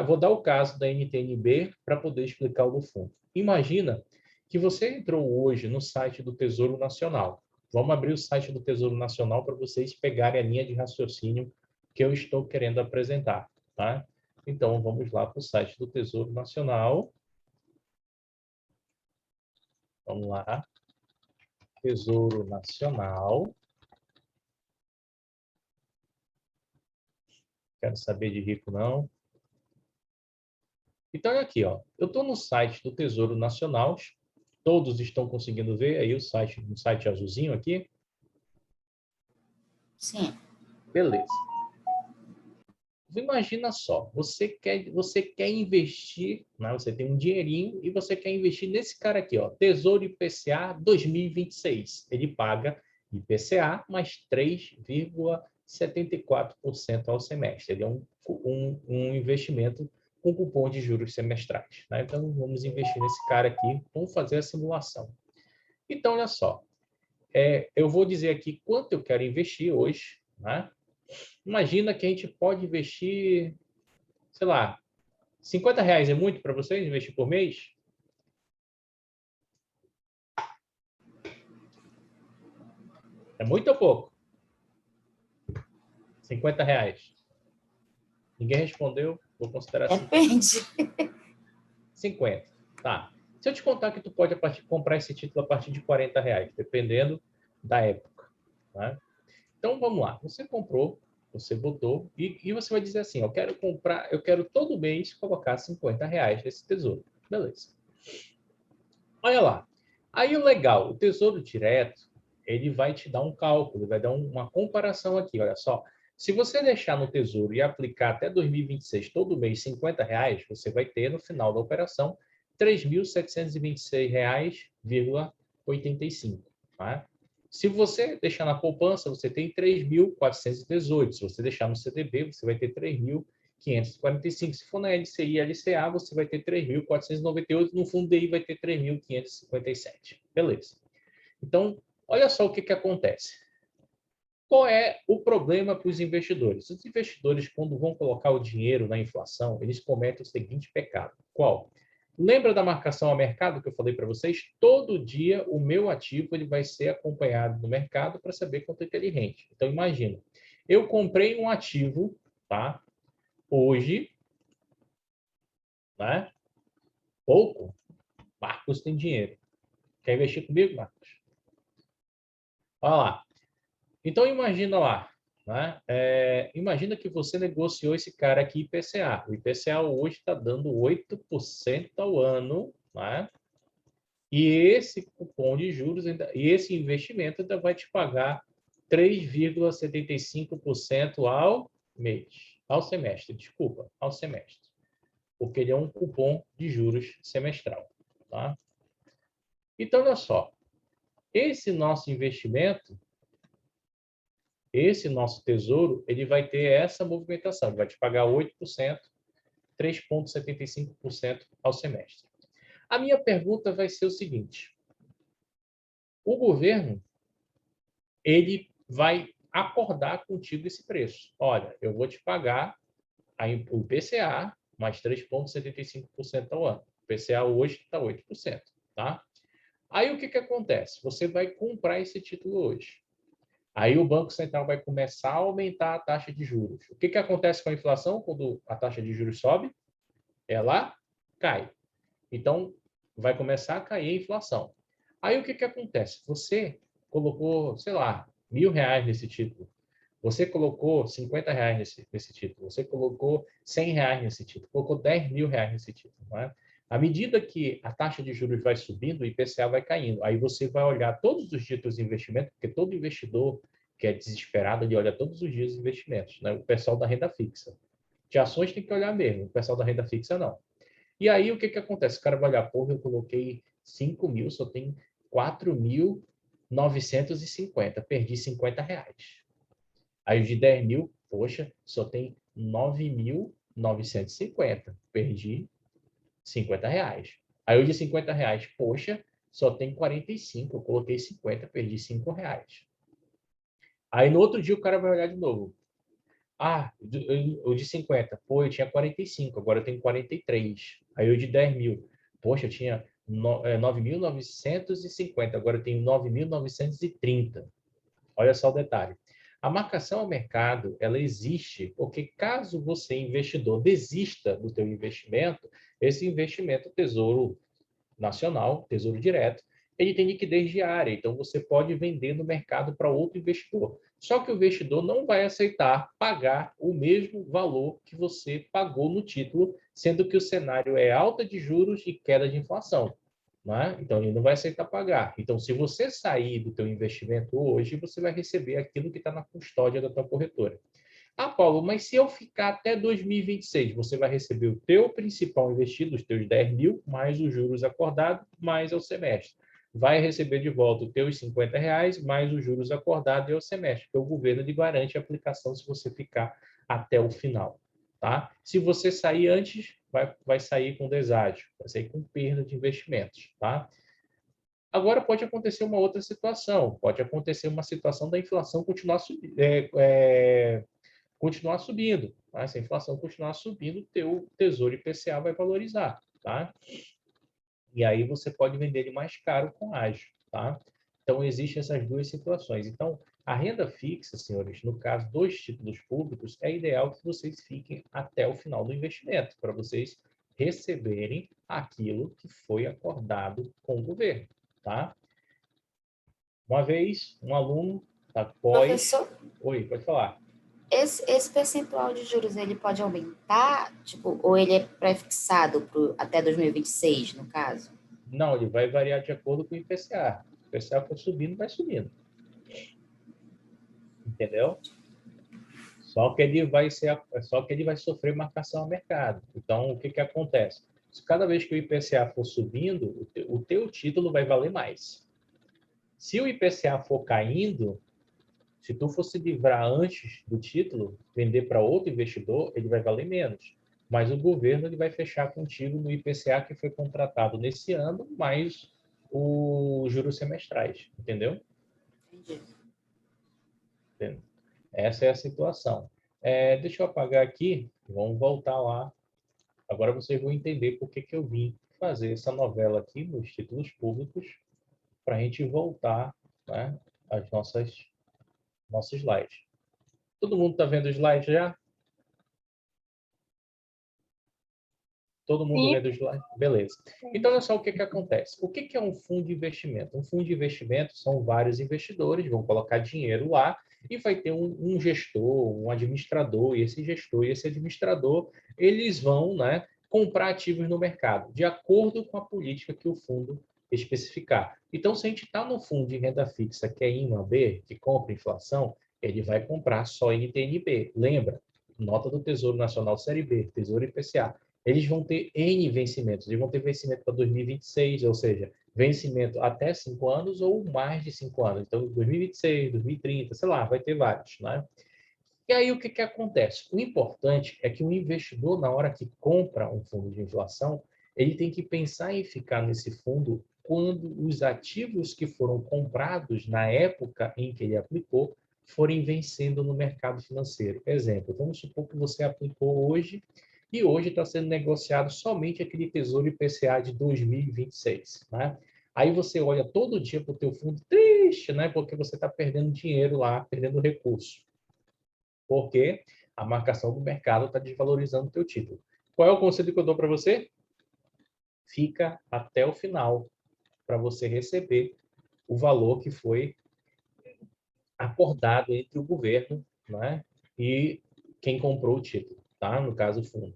Vou dar o caso da NTNB para poder explicar o do fundo. Imagina que você entrou hoje no site do Tesouro Nacional. Vamos abrir o site do Tesouro Nacional para vocês pegarem a linha de raciocínio que eu estou querendo apresentar. Tá? Então, vamos lá para o site do Tesouro Nacional. Vamos lá. Tesouro Nacional. Quero saber de rico, não. Então, olha aqui, ó. Eu estou no site do Tesouro Nacional. Todos estão conseguindo ver aí o site azulzinho aqui? Sim. Beleza. Imagina só, você quer investir, né? Você tem um dinheirinho e você quer investir nesse cara aqui, ó, Tesouro IPCA 2026. Ele paga IPCA mais 3,74% ao semestre. Ele é um investimento com cupom de juros semestrais. Né? Então, vamos investir nesse cara aqui, vamos fazer a simulação. Então, olha só, eu vou dizer aqui quanto eu quero investir hoje, né? Imagina que a gente pode investir, sei lá, R$50 é muito para vocês investir por mês? É muito ou pouco? R$50. Ninguém respondeu, vou considerar Depende. 50. Tá. Se eu te contar que tu pode comprar esse título a partir de R$40, dependendo da época. Né? Então, vamos lá. Você comprou, você botou, e você vai dizer assim, eu quero todo mês colocar R$50 nesse tesouro. Beleza. Olha lá. Aí o legal, o Tesouro Direto, ele vai te dar um cálculo, ele vai dar uma comparação aqui, olha só. Se você deixar no Tesouro e aplicar até 2026 todo mês R$ 50, você vai ter no final da operação R$ 3.726,85. Tá? Se você deixar na poupança, você tem 3.418. Se você deixar no CDB, você vai ter 3.545. Se for na LCI e LCA, você vai ter 3.498. No fundo DI vai ter 3.557. Beleza. Então, olha só o que acontece. Qual é o problema para os investidores? Os investidores, quando vão colocar o dinheiro na inflação, eles cometem o seguinte pecado. Qual? Lembra da marcação a mercado que eu falei para vocês? Todo dia o meu ativo ele vai ser acompanhado no mercado para saber quanto é que ele rende. Então, imagina, eu comprei um ativo, tá? Hoje, né? Pouco. Marcos tem dinheiro. Quer investir comigo, Marcos? Olha lá. Então, imagina lá, né? Imagina que você negociou esse cara aqui IPCA. O IPCA hoje está dando 8% ao ano, né? E esse cupom de juros, e esse investimento ainda vai te pagar 3,75% ao mês, ao semestre, desculpa, ao semestre. Porque ele é um cupom de juros semestral, tá? Então, olha só, esse nosso investimento, esse nosso tesouro, ele vai ter essa movimentação, ele vai te pagar 8%, 3,75% ao semestre. A minha pergunta vai ser o seguinte: o governo, ele vai acordar contigo esse preço. Olha, eu vou te pagar o IPCA mais 3,75% ao ano. O IPCA hoje está 8%, tá? Aí o que acontece? Você vai comprar esse título hoje. Aí o Banco Central vai começar a aumentar a taxa de juros. O que acontece com a inflação quando a taxa de juros sobe? Ela cai. Então, vai começar a cair a inflação. Aí o que acontece? Você colocou, sei lá, R$ 1.000 nesse título. Você colocou R$ 50 nesse título. Você colocou R$ 100 nesse título. Colocou R$ 10.000 nesse título. Não é? À medida que a taxa de juros vai subindo, o IPCA vai caindo. Aí você vai olhar todos os títulos de investimento, porque todo investidor que é desesperado, ele olha todos os dias os investimentos. Né? O pessoal da renda fixa. De ações tem que olhar mesmo, o pessoal da renda fixa não. E aí o que acontece? O cara vai olhar, porra, eu coloquei 5.000, só tem 4.950, perdi R$ 50. Aí o de 10.000, poxa, só tem 9.950, perdi R$ 50. Aí o de R$ 50, poxa, só tem 45, eu coloquei 50, perdi R$ 5. Aí no outro dia o cara vai olhar de novo. Ah, o de 50, pô, eu tinha 45, agora eu tenho 43. Aí o de 10.000, poxa, eu tinha 9.950, agora eu tenho 9.930. Olha só o detalhe. A marcação ao mercado, ela existe porque caso você, investidor, desista do teu investimento, esse investimento, Tesouro Nacional, Tesouro Direto, ele tem liquidez diária, então você pode vender no mercado para outro investidor. Só que o investidor não vai aceitar pagar o mesmo valor que você pagou no título, sendo que o cenário é alta de juros e queda de inflação. Né? Então, ele não vai aceitar pagar. Então, se você sair do teu investimento hoje, você vai receber aquilo que está na custódia da tua corretora. Ah, Paulo, mas se eu ficar até 2026, você vai receber o teu principal investido, os teus 10.000, mais os juros acordados, mais ao semestre. Vai receber de volta os teus R$ 50, mais os juros acordados e ao semestre, porque o governo lhe garante a aplicação se você ficar até o final. Tá? Se você sair antes, vai sair com deságio, vai sair com perda de investimentos. Tá? Agora pode acontecer uma outra situação, pode acontecer uma situação da inflação continuar subindo. Tá? Se a inflação continuar subindo, o teu tesouro IPCA vai valorizar. Tá? E aí você pode vender ele mais caro com ágio. Tá? Então, existem essas duas situações. Então, a renda fixa, senhores, no caso dos títulos públicos, é ideal que vocês fiquem até o final do investimento, para vocês receberem aquilo que foi acordado com o governo. Tá? Uma vez, um aluno da pós... Professor, Oi, pode falar. esse percentual de juros, ele pode aumentar? Tipo, ou ele é pré-fixado até 2026, no caso? Não, ele vai variar de acordo com o IPCA. O IPCA for subindo, vai subindo. entendeu? Só que ele vai sofrer marcação a mercado. Então, o que que acontece? Se cada vez que o IPCA for subindo, o teu título vai valer mais. Se o IPCA for caindo, se tu for se livrar antes do título, vender para outro investidor, ele vai valer menos. Mas o governo ele vai fechar contigo no IPCA que foi contratado nesse ano, mais os juros semestrais, entendeu? Entendi. Essa é a situação. Deixa eu apagar aqui, vamos voltar lá. Agora vocês vão entender por que que eu vim fazer essa novela aqui nos títulos públicos, para a gente voltar, né, às nossos slides. Todo mundo está vendo o slide já? Todo mundo Sim. vendo o slide? Beleza. Então, olha só o que que acontece. O que que é um fundo de investimento? Um fundo de investimento são vários investidores, vão colocar dinheiro lá e vai ter um gestor, um administrador, e esse gestor e esse administrador, eles vão, né, comprar ativos no mercado, de acordo com a política que o fundo especificar. Então, se a gente está no fundo de renda fixa, que é IMAB, que compra inflação, ele vai comprar só NTNB. Lembra? Nota do Tesouro Nacional Série B, Tesouro IPCA. Eles vão ter N vencimentos. Eles vão ter vencimento para 2026, ou seja, vencimento até 5 anos ou mais de 5 anos. Então, 2026, 2030, sei lá, vai ter vários, né? E aí, o que que acontece? O importante é que o investidor, na hora que compra um fundo de inflação, ele tem que pensar em ficar nesse fundo quando os ativos que foram comprados na época em que ele aplicou forem vencendo no mercado financeiro. Exemplo, vamos supor que você aplicou hoje e hoje está sendo negociado somente aquele Tesouro IPCA de 2026, né? Aí você olha todo dia para o teu fundo triste, né? Porque você está perdendo dinheiro lá, perdendo recurso. Porque a marcação do mercado está desvalorizando o teu título. Qual é o conselho que eu dou para você? Fica até o final para você receber o valor que foi acordado entre o governo, né, e quem comprou o título, tá? No caso, o fundo.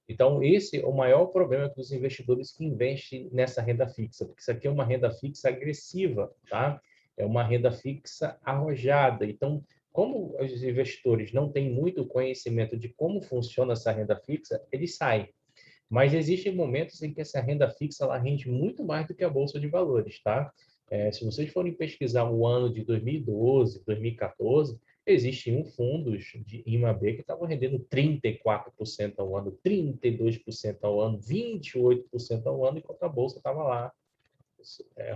Então, esse é o maior problema dos investidores que investem nessa renda fixa, porque isso aqui é uma renda fixa agressiva, tá? É uma renda fixa arrojada. Então, como os investidores não têm muito conhecimento de como funciona essa renda fixa, eles saem. Mas existem momentos em que essa renda fixa ela rende muito mais do que a bolsa de valores, tá? Se vocês forem pesquisar o ano de 2012, 2014, existiam fundos de IMAB que estavam rendendo 34% ao ano, 32% ao ano, 28% ao ano, enquanto a bolsa estava lá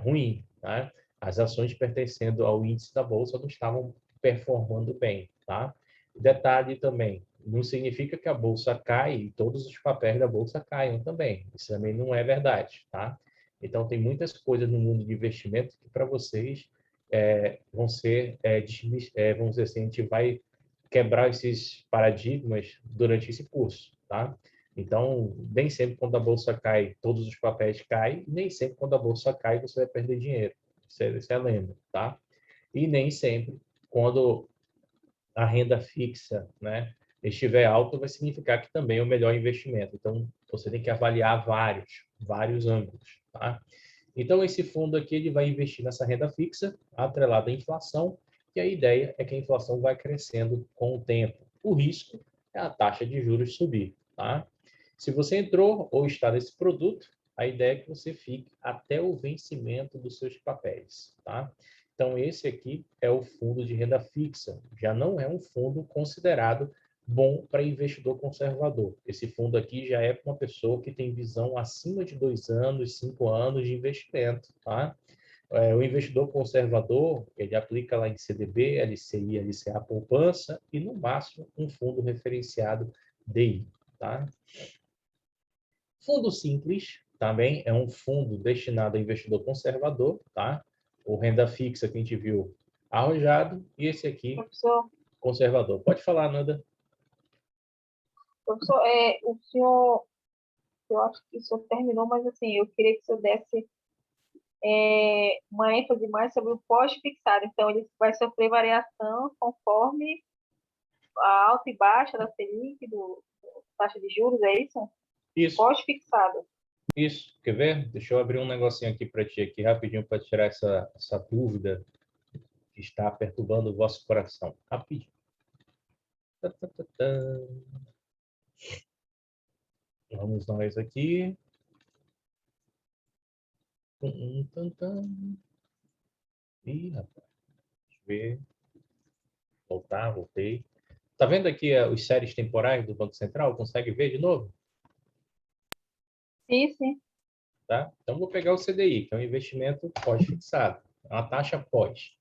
ruim, tá? As ações pertencendo ao índice da bolsa não estavam performando bem, tá? Detalhe também, não significa que a bolsa cai e todos os papéis da bolsa caiam também. Isso também não é verdade, tá? Então, tem muitas coisas no mundo de investimento que para vocês vão ser, vamos dizer assim, a gente vai quebrar esses paradigmas durante esse curso, tá? Então, nem sempre quando a bolsa cai, todos os papéis caem, e nem sempre quando a bolsa cai, você vai perder dinheiro. Isso é lembra, tá? E nem sempre quando a renda fixa, né, estiver alta, vai significar que também é o melhor investimento. Então, você tem que avaliar vários ângulos, tá? Então, esse fundo aqui, ele vai investir nessa renda fixa, atrelada à inflação, e a ideia é que a inflação vai crescendo com o tempo. O risco é a taxa de juros subir, tá? Se você entrou ou está nesse produto, a ideia é que você fique até o vencimento dos seus papéis, tá? Então, esse aqui é o fundo de renda fixa. Já não é um fundo considerado bom para investidor conservador. Esse fundo aqui já é para uma pessoa que tem visão acima de 2 anos, 5 anos de investimento, tá? O investidor conservador, ele aplica lá em CDB, LCI, LCA, poupança e, no máximo, um fundo referenciado DI, tá? Fundo simples também é um fundo destinado a investidor conservador, tá? O renda fixa que a gente viu arrojado e esse aqui Professor, conservador. Pode falar, Nanda. professor, o senhor, eu acho que o senhor terminou, mas assim, eu queria que o senhor desse uma ênfase mais sobre o pós-fixado. Então, ele vai sofrer variação conforme a alta e baixa da Selic, taxa de juros, é isso? Isso, Pós-fixado. isso. Quer ver? Deixa eu abrir um negocinho aqui para ti aqui rapidinho para tirar essa dúvida. que está perturbando o vosso coração. Rapidinho. Tá, tá, tá, tá. Vamos nós aqui. Ih, rapaz. Deixa eu ver. Voltei. Tá vendo aqui os séries temporais do Banco Central? Consegue ver de novo? Sim, sim. Tá? Então, vou pegar o CDI, que é um investimento pós-fixado. É uma taxa pós.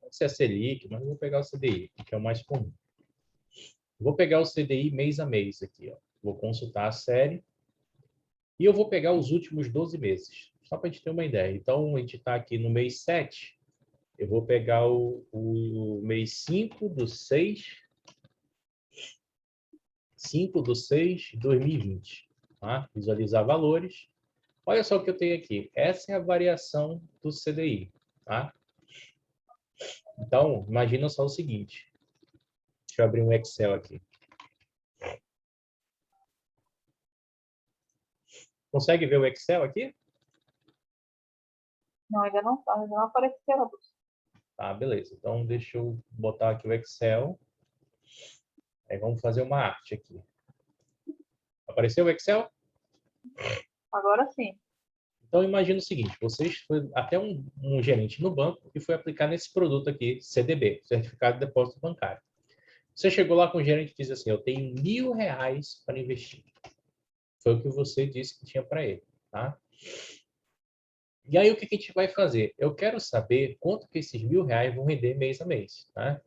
Pode ser a Selic, mas eu vou pegar o CDI, que é o mais comum. Vou pegar o CDI mês a mês aqui. Ó. Vou consultar a série. E eu vou pegar os últimos 12 meses. Só para a gente ter uma ideia. Então, a gente está aqui no mês 7. Eu vou pegar o mês 5 do 6 de 2020. Tá? Visualizar valores. Olha só o que eu tenho aqui. Essa é a variação do CDI. Tá? Então, imagina só o seguinte. Deixa eu abrir um Excel aqui. Consegue ver o Excel aqui? Não, ainda não tá, ainda não apareceu. Tá, beleza. Então, deixa eu botar aqui o Excel. Aí vamos fazer uma arte aqui. Apareceu o Excel? Agora sim. Então, imagina o seguinte. Vocês foi até um gerente no banco e foi aplicar nesse produto aqui, CDB, Certificado de Depósito Bancário. Você chegou lá com o gerente e disse assim, eu tenho R$ 1.000 para investir. Foi o que você disse que tinha para ele, tá? E aí, o que a gente vai fazer? Eu quero saber quanto que esses R$ 1.000 vão render mês a mês, tá?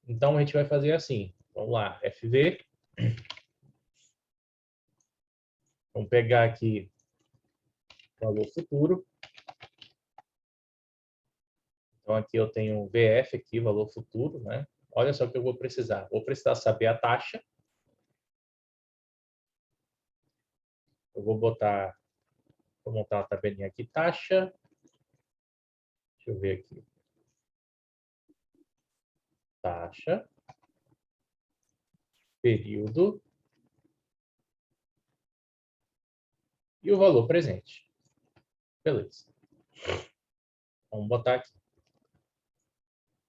Então, a gente vai fazer assim. Vamos lá, FV. Vamos pegar aqui o valor futuro. Então, aqui eu tenho um VF, aqui, valor futuro, né? Olha só o que eu vou precisar. Vou precisar saber a taxa. Eu vou montar uma tabelinha aqui, taxa. Deixa eu ver aqui. Taxa. Período. E o valor presente. Beleza. Vamos botar aqui.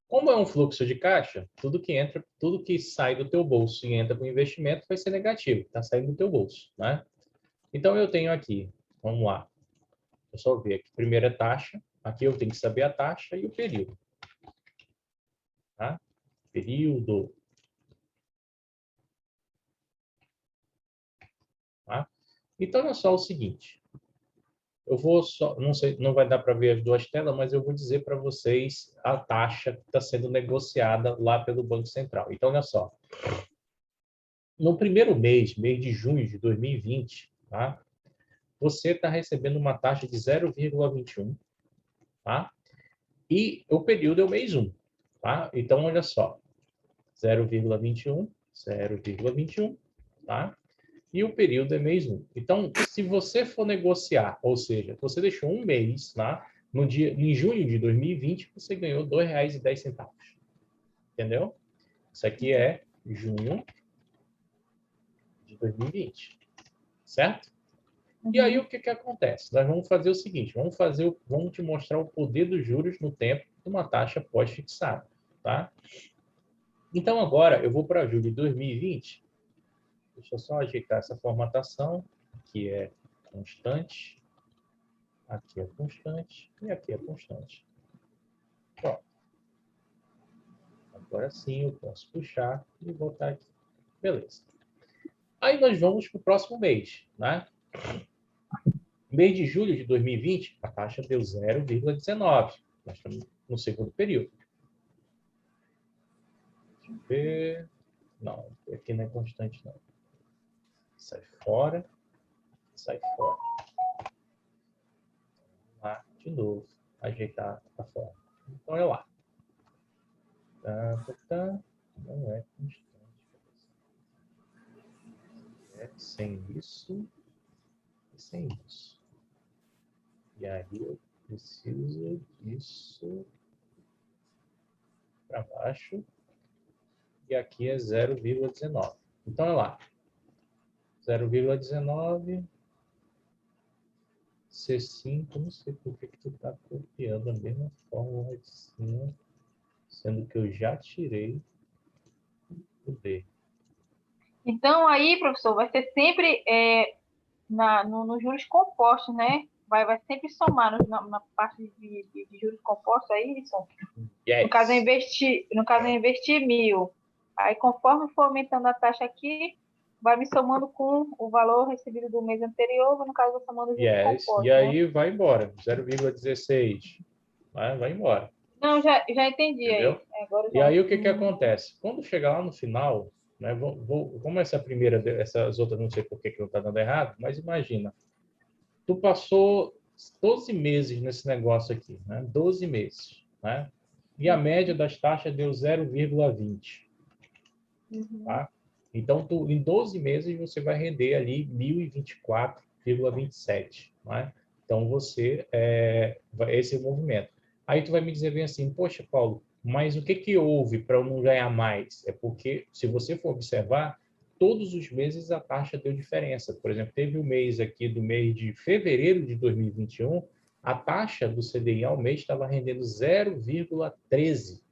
Como é um fluxo de caixa, tudo que entra, tudo que sai do teu bolso e entra para o investimento vai ser negativo, está saindo do teu bolso, né? Então eu tenho aqui, vamos lá. Eu só ver aqui, primeira taxa, aqui eu tenho que saber a taxa e o período. Tá? Período. Tá? Então olha só o seguinte. Eu vou só, não sei, não vai dar para ver as duas telas, mas eu vou dizer para vocês a taxa que está sendo negociada lá pelo Banco Central. Então olha só. No primeiro mês de junho de 2020, tá? Você está recebendo uma taxa de 0,21, tá? E o período é o mês 1, tá? Então, olha só, 0,21, 0,21, tá? E o período é mês 1. Então, se você for negociar, ou seja, você deixou um mês, tá? Em junho de 2020, você ganhou R$ 2,10. Entendeu? Isso aqui é junho de 2020, certo? E aí, o que acontece? Nós vamos fazer o seguinte, vamos te mostrar o poder dos juros no tempo de uma taxa pós-fixada, tá? Então, agora, eu vou para julho de 2020. Deixa eu só ajeitar essa formatação. Aqui é constante. Aqui é constante. E aqui é constante. Pronto. Agora sim, eu posso puxar e botar aqui. Beleza. Aí, nós vamos para o próximo mês, né? Mês de julho de 2020, a taxa deu 0,19. Nós estamos no segundo período. Deixa eu ver. Não, aqui não é constante, não. Sai fora. Sai fora. Vamos lá, de novo. Ajeitar a forma. Então, olha lá. Não é constante. É sem isso e sem isso. E aí eu preciso disso para baixo. E aqui é 0,19. Então, olha lá. 0,19. C5, não sei por que tu está copiando a mesma fórmula de cima. Sendo que eu já tirei o D. Então, aí, professor, vai ser sempre nos juros compostos, né? Vai sempre somar na parte de juros compostos, é isso? No caso, Yes. no caso, eu investi 1.000. Aí, conforme for aumentando a taxa aqui, vai me somando com o valor recebido do mês anterior, no caso, eu vou somando os juros Yes. compostos, E né? aí vai embora. 0,16. Vai embora. Não, já entendi aí. Entendeu? Agora E já. aí o que acontece? Quando chegar lá no final, né, como essa primeira, essas outras não sei por que não está dando errado, mas imagina, tu passou 12 meses nesse negócio aqui, né? 12 meses, né? E a média das taxas deu 0,20, tá? Então, em 12 meses, você vai render ali 1.024,27, né? Então, esse é o movimento. Aí tu vai me dizer bem assim, poxa, Paulo, mas o que houve para eu não ganhar mais? É porque, se você for observar, todos os meses a taxa deu diferença. Por exemplo, teve o mês aqui do mês de fevereiro de 2021, a taxa do CDI ao mês estava rendendo 0,13,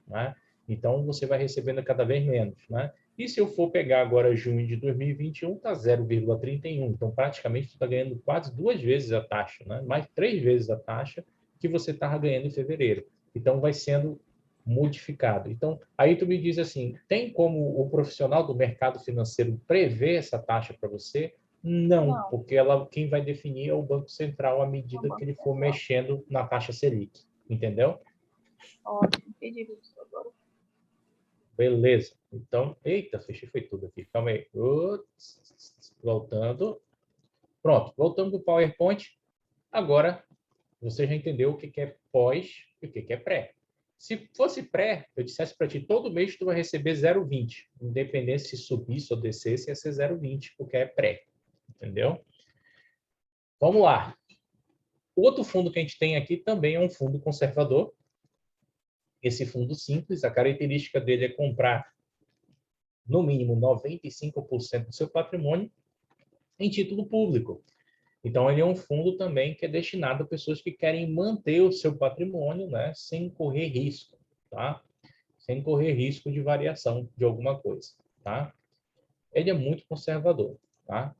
né? Então, você vai recebendo cada vez menos, né? E se eu for pegar agora junho de 2021, está 0,31. Então, praticamente, você está ganhando quase 2 vezes a taxa, né? Mais 3 vezes a taxa que você estava ganhando em fevereiro. Então, vai sendo modificado. Então, aí tu me diz assim, tem como o profissional do mercado financeiro prever essa taxa para você? Não, Não, porque quem vai definir é o Banco Central à medida que ele for mexendo na taxa Selic. Entendeu? ótimo, entendi, professor. Agora. Beleza. Então, eita, fechei foi tudo aqui. Calma aí. Voltando. Pronto, voltamos para o PowerPoint. Agora, você já entendeu o que é pós e o que é pré. Se fosse pré, eu dissesse para ti, todo mês tu vai receber 0,20. Independente se subisse ou descesse, ia ser 0,20, porque é pré. Entendeu? Vamos lá. Outro fundo que a gente tem aqui também é um fundo conservador. Esse fundo simples, a característica dele é comprar no mínimo 95% do seu patrimônio em título público. Então, ele é um fundo também que é destinado a pessoas que querem manter o seu patrimônio, né, sem correr risco, tá? Sem correr risco de variação de alguma coisa, tá? Ele é muito conservador, tá?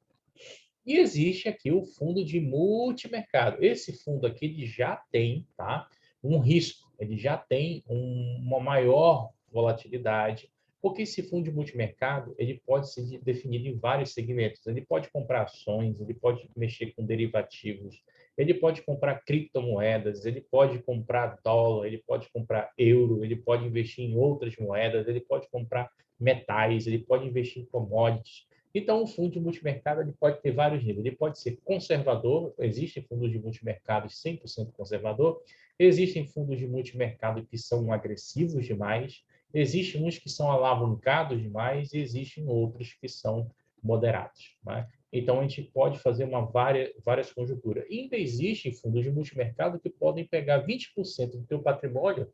E existe aqui o fundo de multimercado. Esse fundo aqui ele já tem, tá, um risco, ele já tem uma maior volatilidade, porque esse fundo de multimercado ele pode se definir em vários segmentos. Ele pode comprar ações, ele pode mexer com derivativos, ele pode comprar criptomoedas, ele pode comprar dólar, ele pode comprar euro, ele pode investir em outras moedas, ele pode comprar metais, ele pode investir em commodities. Então, o fundo de multimercado ele pode ter vários níveis. Ele pode ser conservador, existem fundos de multimercado 100% conservador, existem fundos de multimercado que são agressivos demais, existem uns que são alavancados demais e existem outros que são moderados, né? Então, a gente pode fazer várias conjunturas. E ainda existem fundos de multimercado que podem pegar 20% do teu patrimônio,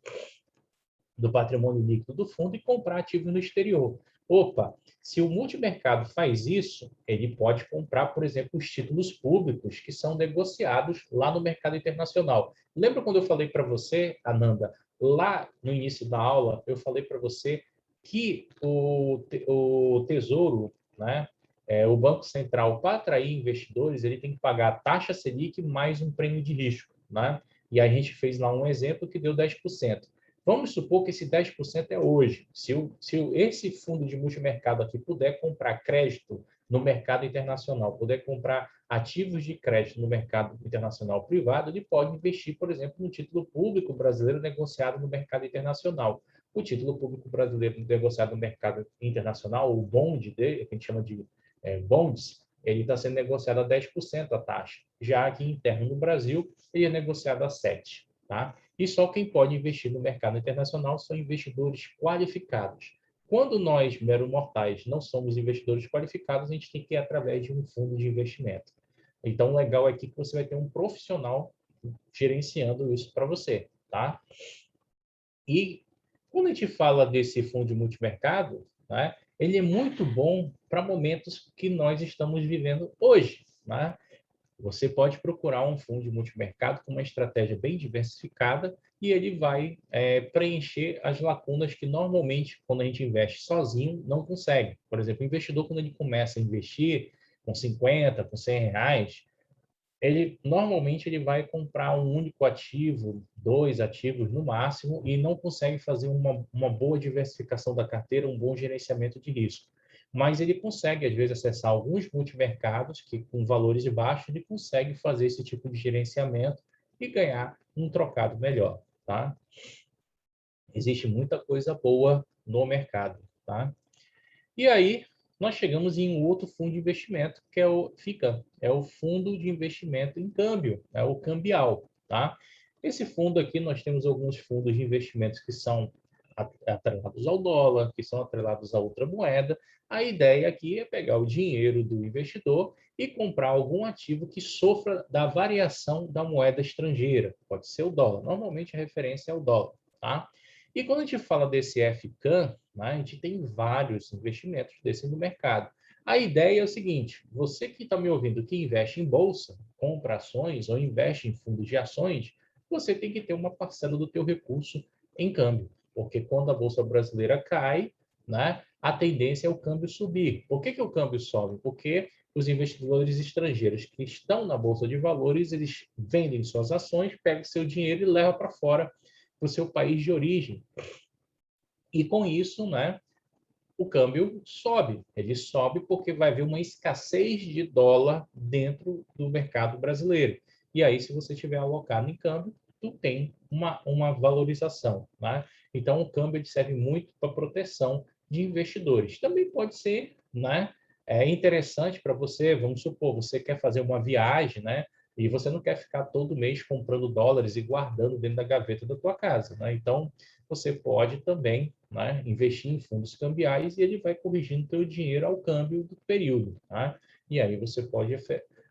do patrimônio líquido do fundo e comprar ativos no exterior. Opa, se o multimercado faz isso, ele pode comprar, por exemplo, os títulos públicos que são negociados lá no mercado internacional. Lembra quando eu falei para você, Ananda, lá no início da aula, eu falei para você que o Tesouro, né, o Banco Central, para atrair investidores, ele tem que pagar a taxa Selic mais um prêmio de risco, né? E a gente fez lá um exemplo que deu 10%. Vamos supor que esse 10% é hoje. Se esse fundo de multimercado aqui puder comprar crédito no mercado internacional, puder comprar ativos de crédito no mercado internacional privado, ele pode investir, por exemplo, no título público brasileiro negociado no mercado internacional. O título público brasileiro negociado no mercado internacional, o bond dele, que a gente chama de bonds, ele está sendo negociado a 10% a taxa. Já aqui interno no Brasil, ele é negociado a 7%. Tá? E só quem pode investir no mercado internacional são investidores qualificados. Quando nós, meros mortais, não somos investidores qualificados, a gente tem que ir através de um fundo de investimento. Então, o legal aqui é que você vai ter um profissional gerenciando isso para você, tá? E quando a gente fala desse fundo de multimercado, né, ele é muito bom para momentos que nós estamos vivendo hoje, né? Você pode procurar um fundo de multimercado com uma estratégia bem diversificada e ele vai preencher as lacunas que normalmente, quando a gente investe sozinho, não consegue. Por exemplo, o investidor, quando ele começa a investir com 50, com 100 reais, normalmente ele vai comprar um único ativo, 2 ativos no máximo, e não consegue fazer uma boa diversificação da carteira, um bom gerenciamento de risco. Mas ele consegue, às vezes, acessar alguns multimercados que, com valores baixos, ele consegue fazer esse tipo de gerenciamento e ganhar um trocado melhor, tá? Existe muita coisa boa no mercado, tá? E aí, nós chegamos em um outro fundo de investimento, que é o fundo de investimento em câmbio, é o cambial, tá? Esse fundo aqui, nós temos alguns fundos de investimentos que são atrelados ao dólar, que são atrelados a outra moeda. A ideia aqui é pegar o dinheiro do investidor e comprar algum ativo que sofra da variação da moeda estrangeira. Pode ser o dólar. Normalmente a referência é o dólar, tá? E quando a gente fala desse FCAM, né, a gente tem vários investimentos desse no mercado. A ideia é o seguinte: você que está me ouvindo, que investe em bolsa, compra ações ou investe em fundos de ações, você tem que ter uma parcela do teu recurso em câmbio, porque quando a bolsa brasileira cai, né, a tendência é o câmbio subir. Por que o câmbio sobe? Porque os investidores estrangeiros que estão na bolsa de valores, eles vendem suas ações, pegam seu dinheiro e levam para fora, para o seu país de origem. E com isso, né, o câmbio sobe. Ele sobe porque vai haver uma escassez de dólar dentro do mercado brasileiro. E aí, se você tiver alocado em câmbio, tu tem uma valorização, né? Então, o câmbio serve muito para proteção de investidores. Também pode ser, né, interessante para você, vamos supor, você quer fazer uma viagem, né? E você não quer ficar todo mês comprando dólares e guardando dentro da gaveta da tua casa, né? Então, você pode também, né, investir em fundos cambiais e ele vai corrigindo o teu dinheiro ao câmbio do período, tá? E aí você pode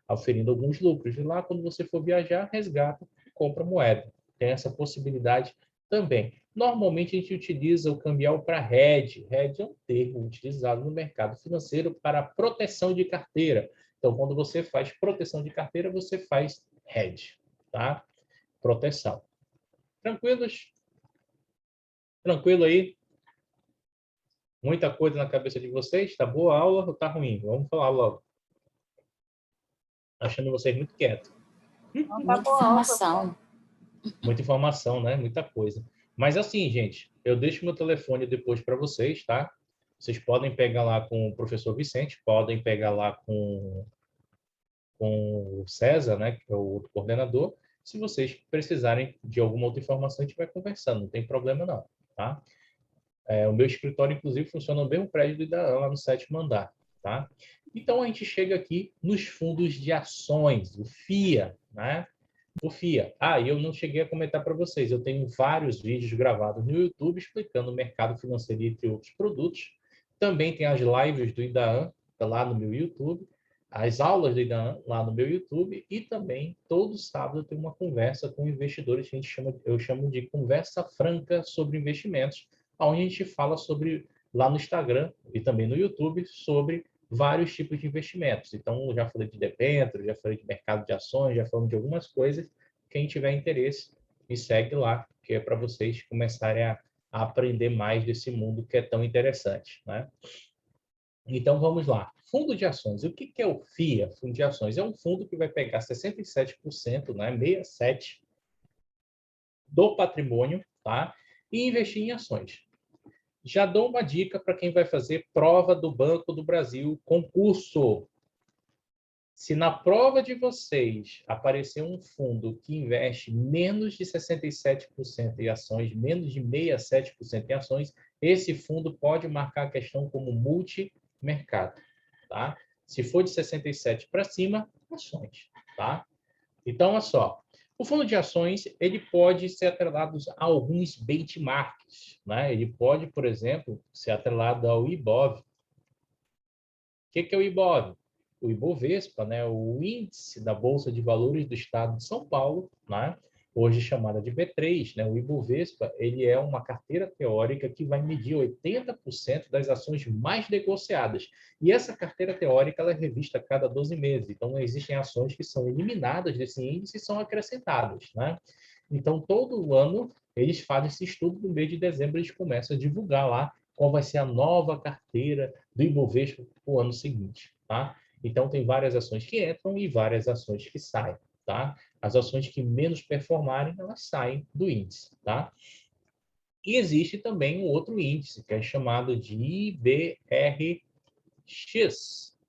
oferindo alguns lucros. E lá, quando você for viajar, resgata e compra moeda. Tem essa possibilidade também. Normalmente, a gente utiliza o cambial para hedge. Hedge é um termo utilizado no mercado financeiro para proteção de carteira. Então, quando você faz proteção de carteira, você faz hedge, tá? Proteção. Tranquilos? Tranquilo aí? Muita coisa na cabeça de vocês? Tá boa a aula ou tá ruim? Vamos falar logo. Achando vocês muito quietos. Não tá Muita boa, informação. Muita informação, né? Muita coisa. Mas assim, gente, eu deixo meu telefone depois para vocês, tá? Vocês podem pegar lá com o professor Vicente, podem pegar lá com o César, né? Que é o outro coordenador. Se vocês precisarem de alguma outra informação, a gente vai conversando. Não tem problema não, tá? O meu escritório, inclusive, funciona no mesmo prédio do Idaã, lá no 7º andar, tá? Então, a gente chega aqui nos fundos de ações, o FIA, né? O FIA. E eu não cheguei a comentar para vocês, eu tenho vários vídeos gravados no YouTube explicando o mercado financeiro entre outros produtos. Também tem as lives do Idaã, lá no meu YouTube, as aulas do Idaã, lá no meu YouTube, e também, todo sábado, tem uma conversa com investidores que eu chamo de conversa franca sobre investimentos, onde a gente fala sobre, lá no Instagram e também no YouTube, sobre vários tipos de investimentos. Então, eu já falei de debêntures, já falei de mercado de ações, já falamos de algumas coisas. Quem tiver interesse, me segue lá, que é para vocês começarem a aprender mais desse mundo que é tão interessante, né? Então, vamos lá. Fundo de ações. O que é o FIA, Fundo de Ações? É um fundo que vai pegar 67%, né, 67%, do patrimônio, tá? E investir em ações. Já dou uma dica para quem vai fazer prova do Banco do Brasil, concurso. Se na prova de vocês aparecer um fundo que investe menos de 67% em ações, menos de 67% em ações, esse fundo pode marcar a questão como multimercado, tá? Se for de 67 para cima, ações, tá? Então, olha só. O fundo de ações, ele pode ser atrelado a alguns benchmarks, né? Ele pode, por exemplo, ser atrelado ao IBOV. O que é o IBOV? O Ibovespa, né? O índice da Bolsa de Valores do Estado de São Paulo, né? hoje chamada de B3, né? O Ibovespa, ele é uma carteira teórica que vai medir 80% das ações mais negociadas. E essa carteira teórica ela é revista a cada 12 meses. Então, existem ações que são eliminadas desse índice e são acrescentadas, né? Então, todo ano, eles fazem esse estudo. No mês de dezembro, eles começam a divulgar lá qual vai ser a nova carteira do Ibovespa para o ano seguinte, tá? Então, tem várias ações que entram e várias ações que saem, tá? As ações que menos performarem, elas saem do índice, tá? E existe também um outro índice, que é chamado de IBRX,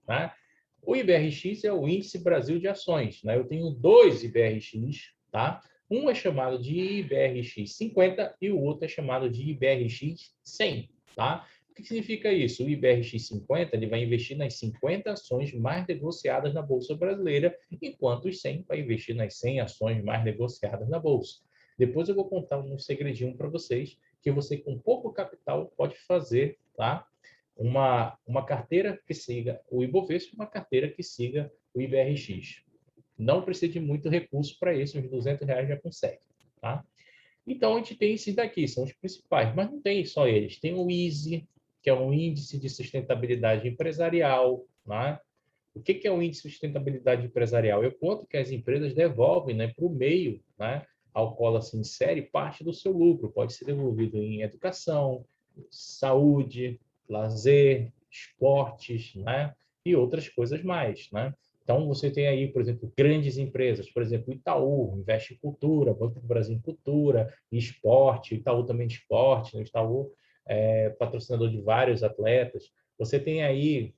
tá? O IBRX é o Índice Brasil de Ações, né? Eu tenho 2 IBRX, tá? Um é chamado de IBRX 50 e o outro é chamado de IBRX 100, tá? O que significa isso? O IBRX 50 ele vai investir nas 50 ações mais negociadas na Bolsa Brasileira, enquanto o 100 vai investir nas 100 ações mais negociadas na Bolsa. Depois eu vou contar um segredinho para vocês, que você com pouco capital pode fazer, tá? Uma carteira que siga o Ibovespa, uma carteira que siga o IBRX. Não precisa de muito recurso para isso, uns R$ 200 já consegue, tá? Então, a gente tem esses daqui, são os principais, mas não tem só eles. Tem o ISE, que é um índice de sustentabilidade empresarial, né? O que é o índice de sustentabilidade empresarial? É o quanto que as empresas devolvem, né, para o meio, né, ao qual se insere parte do seu lucro. Pode ser devolvido em educação, saúde, lazer, esportes, né, e outras coisas mais, né? Então, você tem aí, por exemplo, grandes empresas, por exemplo, Itaú, investe em cultura, Banco do Brasil em cultura, esporte, Itaú também de esporte, né? Itaú é patrocinador de vários atletas. Você tem aí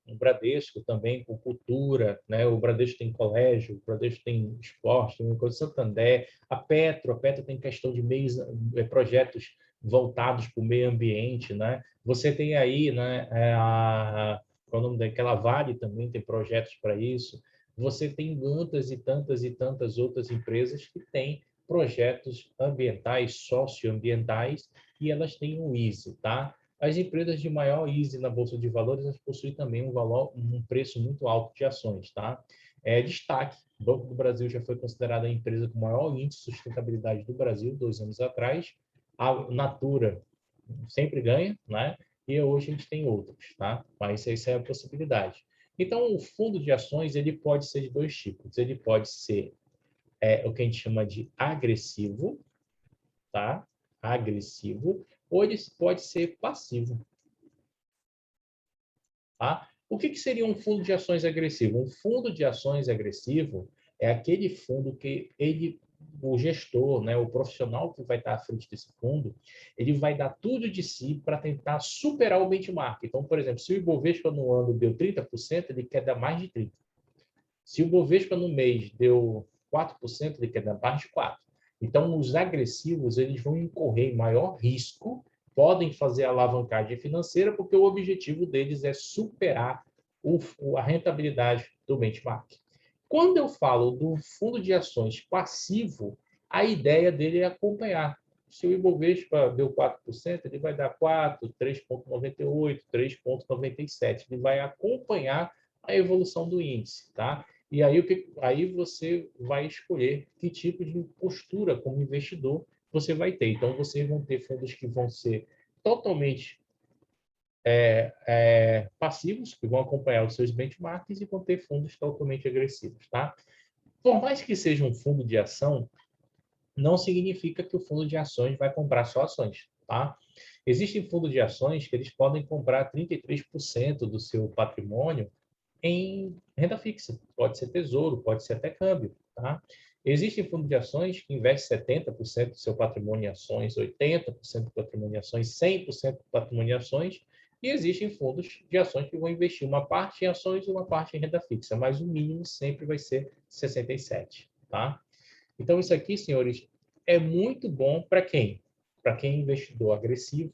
o Bradesco também com cultura, né? O Bradesco tem colégio, o Bradesco tem esporte, tem coisa Santander, a Petro tem questão de meios, projetos voltados para o meio ambiente, né? Você tem aí, né, qual é o nome daquela Vale também tem projetos para isso. Você tem tantas e tantas e tantas outras empresas que têm projetos ambientais, socioambientais, e elas têm um ISO, tá? As empresas de maior ISE na Bolsa de Valores, elas possuem também um preço muito alto de ações, tá? Destaque, o Banco do Brasil já foi considerada a empresa com maior índice de sustentabilidade do Brasil 2 anos atrás. A Natura sempre ganha, né? E hoje a gente tem outros, tá? Mas essa é a possibilidade. Então, o fundo de ações, ele pode ser de 2 tipos. Ele pode ser o que a gente chama de agressivo, tá? Agressivo, ou ele pode ser passivo, tá? O que seria um fundo de ações agressivo? Um fundo de ações agressivo é aquele fundo que o gestor, né, o profissional que vai estar à frente desse fundo, ele vai dar tudo de si para tentar superar o benchmark. Então, por exemplo, se o Ibovespa no ano deu 30%, ele quer dar mais de 30%. Se o Ibovespa no mês deu 4%, ele quer dar mais de 4%. Então, os agressivos eles vão incorrer em maior risco, podem fazer alavancagem financeira, porque o objetivo deles é superar a rentabilidade do benchmark. Quando eu falo do fundo de ações passivo, a ideia dele é acompanhar. Se o Ibovespa deu 4%, ele vai dar 4, 3,98, 3,97. Ele vai acompanhar a evolução do índice, tá? E aí você vai escolher que tipo de postura como investidor você vai ter. Então, vocês vão ter fundos que vão ser totalmente passivos, que vão acompanhar os seus benchmarks, e vão ter fundos totalmente agressivos, tá? Por mais que seja um fundo de ação, não significa que o fundo de ações vai comprar só ações, tá? Existem fundos de ações que eles podem comprar 33% do seu patrimônio em renda fixa. Pode ser tesouro, pode ser até câmbio, tá? Existem fundos de ações que investem 70% do seu patrimônio em ações, 80% do patrimônio em ações, 100% do patrimônio em ações, e existem fundos de ações que vão investir uma parte em ações e uma parte em renda fixa, mas o mínimo sempre vai ser 67%, tá? Então, isso aqui, senhores, é muito bom para quem? Para quem é investidor agressivo,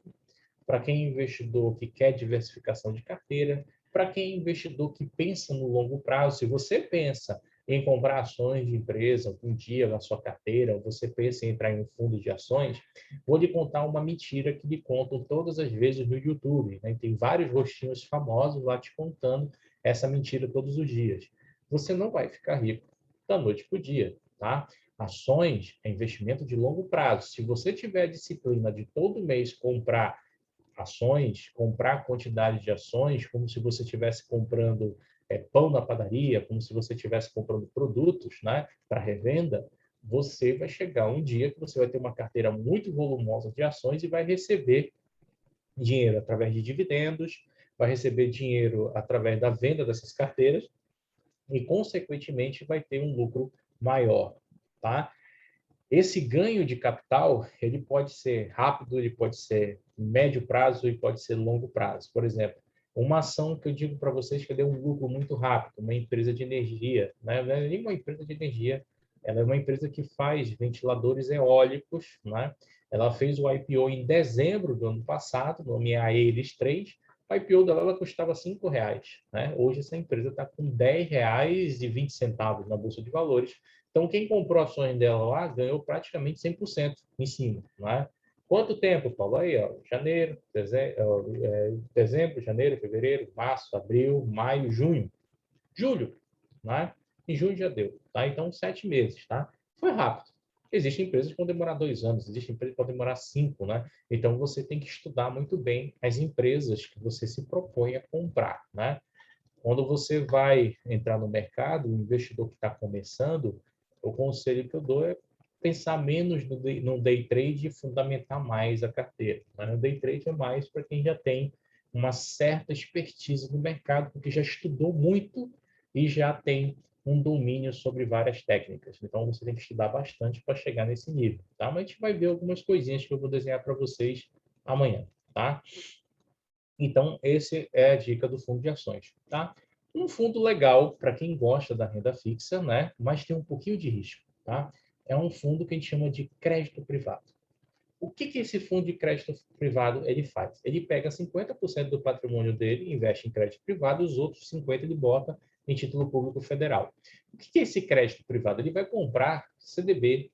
para quem é investidor que quer diversificação de carteira, para quem é investidor que pensa no longo prazo. Se você pensa em comprar ações de empresa um dia na sua carteira, ou você pensa em entrar em um fundo de ações, vou lhe contar uma mentira que lhe contam todas as vezes no YouTube, né? Tem vários rostinhos famosos lá te contando essa mentira todos os dias. Você não vai ficar rico da noite para o dia, tá? Ações é investimento de longo prazo. Se você tiver a disciplina de todo mês comprar ações, comprar a quantidade de ações, como se você estivesse comprando pão na padaria, como se você estivesse comprando produtos, né, para revenda, você vai chegar um dia que você vai ter uma carteira muito volumosa de ações e vai receber dinheiro através de dividendos, vai receber dinheiro através da venda dessas carteiras e, consequentemente, vai ter um lucro maior, tá? Esse ganho de capital, ele pode ser rápido, ele pode ser médio prazo e pode ser longo prazo. Por exemplo, uma ação que eu digo para vocês que deu um lucro muito rápido, uma empresa de energia, né? Não é nem uma empresa de energia, ela é uma empresa que faz ventiladores eólicos, né? Ela fez o IPO em dezembro do ano passado, o nome é Aeris 3. O IPO dela ela custava R$ 5, né? Hoje essa empresa está com R$ 10,20 na Bolsa de Valores. Então, quem comprou ações dela lá ganhou praticamente 100% em cima, né? Quanto tempo, Paulo? Aí, ó, dezembro, janeiro, fevereiro, março, abril, maio, junho, julho, né? Em junho já deu, tá? Então, 7 meses, tá? Foi rápido. Existem empresas que vão demorar 2 anos, existem empresas que podem demorar 5, né? Então, você tem que estudar muito bem as empresas que você se propõe a comprar, né? Quando você vai entrar no mercado, o investidor que está começando, o conselho que eu dou é pensar menos no day trade e fundamentar mais a carteira. Mas no day trade é mais para quem já tem uma certa expertise no mercado, porque já estudou muito e já tem um domínio sobre várias técnicas. Então, você tem que estudar bastante para chegar nesse nível, tá? Mas a gente vai ver algumas coisinhas que eu vou desenhar para vocês amanhã, tá? Então, essa é a dica do fundo de ações, tá? Um fundo legal para quem gosta da renda fixa, né? Mas tem um pouquinho de risco, tá? É um fundo que a gente chama de crédito privado. O que esse fundo de crédito privado ele faz? Ele pega 50% do patrimônio dele, investe em crédito privado, os outros 50% ele bota em título público federal. O que é esse crédito privado? Ele vai comprar CDB,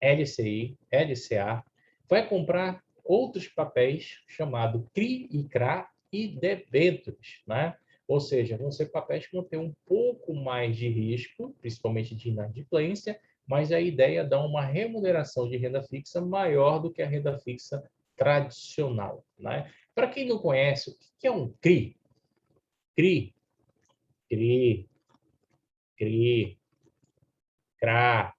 LCI, LCA, vai comprar outros papéis chamados CRI e CRA e debêntures, né? Ou seja, vão ser papéis que vão ter um pouco mais de risco, principalmente de inadimplência, mas a ideia é dar uma remuneração de renda fixa maior do que a renda fixa tradicional, né? Para quem não conhece, o que é um CRI? CRI, CRI, CRI, CRA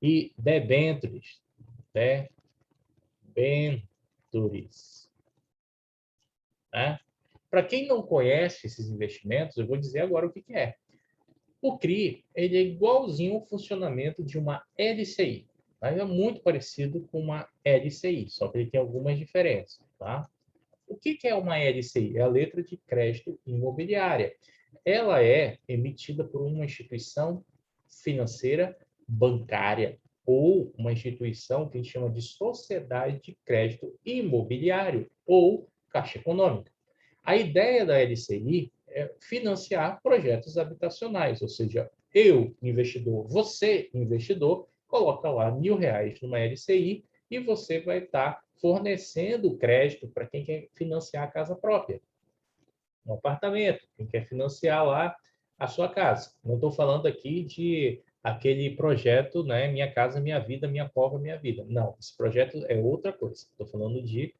e debêntures, debêntures, né? Para quem não conhece esses investimentos, eu vou dizer agora o que é. O CRI ele é igualzinho ao funcionamento de uma LCI. Tá? É muito parecido com uma LCI, só que ele tem algumas diferenças. Tá? O que é uma LCI? É a letra de crédito imobiliária. Ela é emitida por uma instituição financeira bancária ou uma instituição que a gente chama de sociedade de crédito imobiliário ou caixa econômica. A ideia da LCI é financiar projetos habitacionais, ou seja, eu, investidor, você, investidor, coloca lá R$ 1.000 numa LCI e você vai estar fornecendo crédito para quem quer financiar a casa própria, um apartamento, quem quer financiar lá a sua casa. Não estou falando aqui de aquele projeto, né, Minha Casa, Minha Vida, Minha Cova, Minha Vida. Não, esse projeto é outra coisa. Estou falando de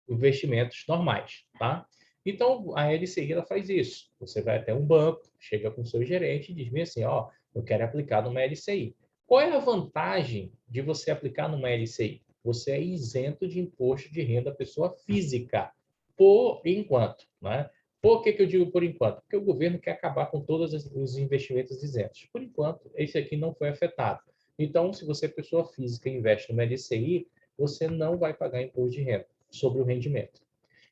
investimentos normais, tá? Então, a LCI ela faz isso. Você vai até um banco, chega com o seu gerente e diz bem assim, ó, eu quero aplicar numa LCI. Qual é a vantagem de você aplicar numa LCI? Você é isento de imposto de renda pessoa física, por enquanto, né? Por que eu digo por enquanto? Porque o governo quer acabar com todos os investimentos isentos. Por enquanto, esse aqui não foi afetado. Então, se você, pessoa física, investe numa LCI, você não vai pagar imposto de renda sobre o rendimento.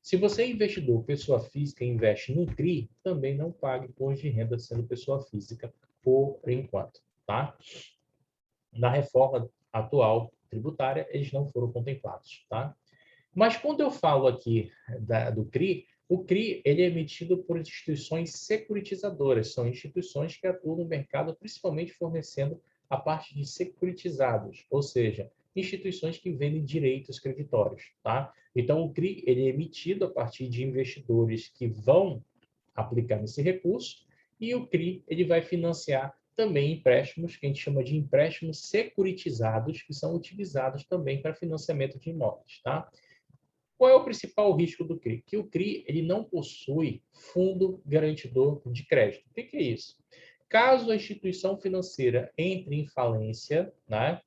Se você é investidor, pessoa física, investe no CRI, também não paga imposto de renda sendo pessoa física por enquanto, tá? Na reforma atual tributária, eles não foram contemplados, tá? Mas quando eu falo aqui do CRI, o CRI ele é emitido por instituições securitizadoras, são instituições que atuam no mercado, principalmente fornecendo a parte de securitizados, ou seja, instituições que vendem direitos creditórios, tá? Então, o CRI ele é emitido a partir de investidores que vão aplicar nesse recurso e o CRI ele vai financiar também empréstimos que a gente chama de empréstimos securitizados, que são utilizados também para financiamento de imóveis, tá? Qual é o principal risco do CRI? Que o CRI ele não possui fundo garantidor de crédito. O que é isso? Caso a instituição financeira entre em falência, né,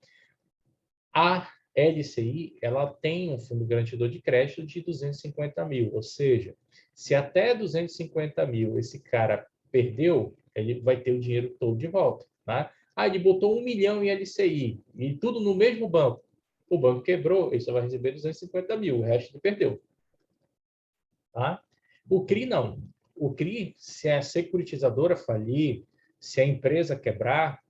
a LCI ela tem um fundo garantidor de crédito de 250 mil, ou seja, se até 250 mil esse cara perdeu, ele vai ter o dinheiro todo de volta. Né? Ah, ele botou 1 milhão em LCI e tudo no mesmo banco. O banco quebrou, ele só vai receber 250 mil, o resto ele perdeu. Tá? O CRI não. O CRI, se a securitizadora falir, se a empresa quebrar,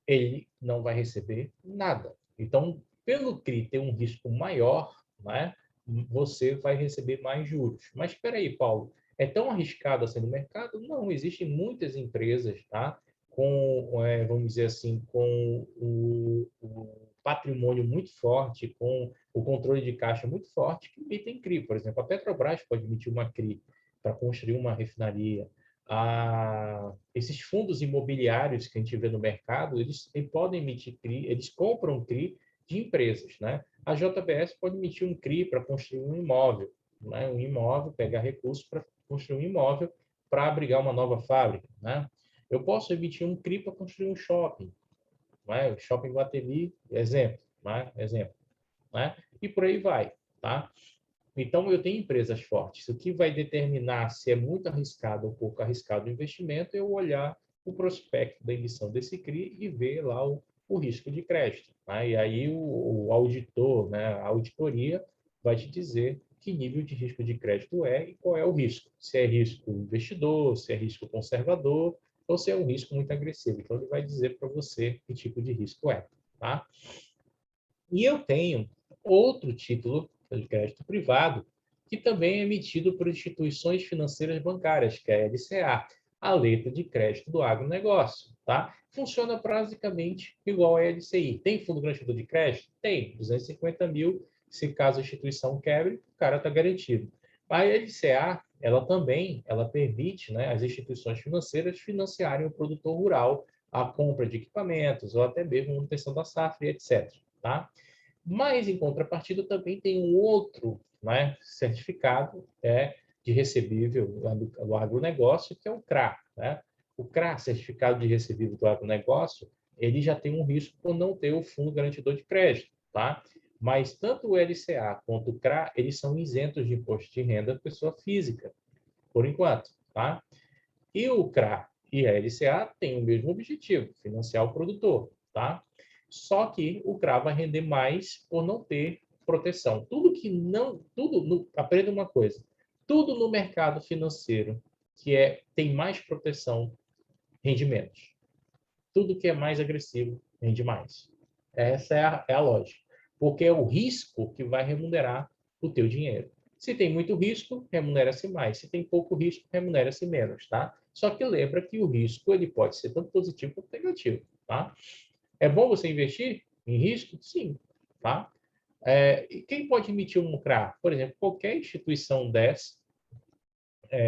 ele não vai receber nada. Então, pelo CRI ter um risco maior, né, você vai receber mais juros. Mas espera aí, Paulo, é tão arriscado assim no mercado? Não, existem muitas empresas, tá, com, vamos dizer assim, com o patrimônio muito forte, com o controle de caixa muito forte, que emitem CRI. Por exemplo, a Petrobras pode emitir uma CRI para construir uma refinaria. Esses fundos imobiliários que a gente vê no mercado, eles podem emitir CRI, eles compram CRI de empresas, né? A JBS pode emitir um CRI para construir um imóvel, né? Um imóvel, pegar recursos para construir um imóvel para abrigar uma nova fábrica, né? Eu posso emitir um CRI para construir um shopping, né? O Shopping Guatemi, exemplo, né? Exemplo, né? E por aí vai, tá? Então, eu tenho empresas fortes. O que vai determinar se é muito arriscado ou pouco arriscado o investimento é eu olhar o prospecto da emissão desse CRI e ver lá o risco de crédito. Né? E aí o auditor, né, a auditoria, vai te dizer que nível de risco de crédito é e qual é o risco. Se é risco investidor, se é risco conservador ou se é um risco muito agressivo. Então, ele vai dizer para você que tipo de risco é. Tá? E eu tenho outro título de crédito privado, que também é emitido por instituições financeiras bancárias, que é a LCA, a letra de crédito do agronegócio. Tá? Funciona basicamente igual a LCI. Tem fundo garantidor de crédito? Tem, 250 mil, se caso a instituição quebre, o cara está garantido. A LCA, ela também permite, né, as instituições financeiras financiarem o produtor rural, a compra de equipamentos, ou até mesmo a manutenção da safra, etc. Tá? Mas, em contrapartida, também tem um outro, né, certificado de recebível do agronegócio, que é o CRA. Né? O CRA, certificado de recebível do agronegócio, ele já tem um risco por não ter o fundo garantidor de crédito. Tá? Mas tanto o LCA quanto o CRA, eles são isentos de imposto de renda pessoa física, por enquanto. Tá? E o CRA e a LCA têm o mesmo objetivo, financiar o produtor. Tá? Só que o CRA vai render mais por não ter proteção. Aprenda uma coisa, tudo no mercado financeiro que tem mais proteção rende menos. Tudo que é mais agressivo rende mais. Essa é a lógica. Porque é o risco que vai remunerar o teu dinheiro. Se tem muito risco, remunera-se mais. Se tem pouco risco, remunera-se menos, tá? Só que lembra que o risco ele pode ser tanto positivo quanto negativo, tá? É bom você investir em risco? Sim. Tá? E quem pode emitir um CRA? Por exemplo, qualquer instituição dessa,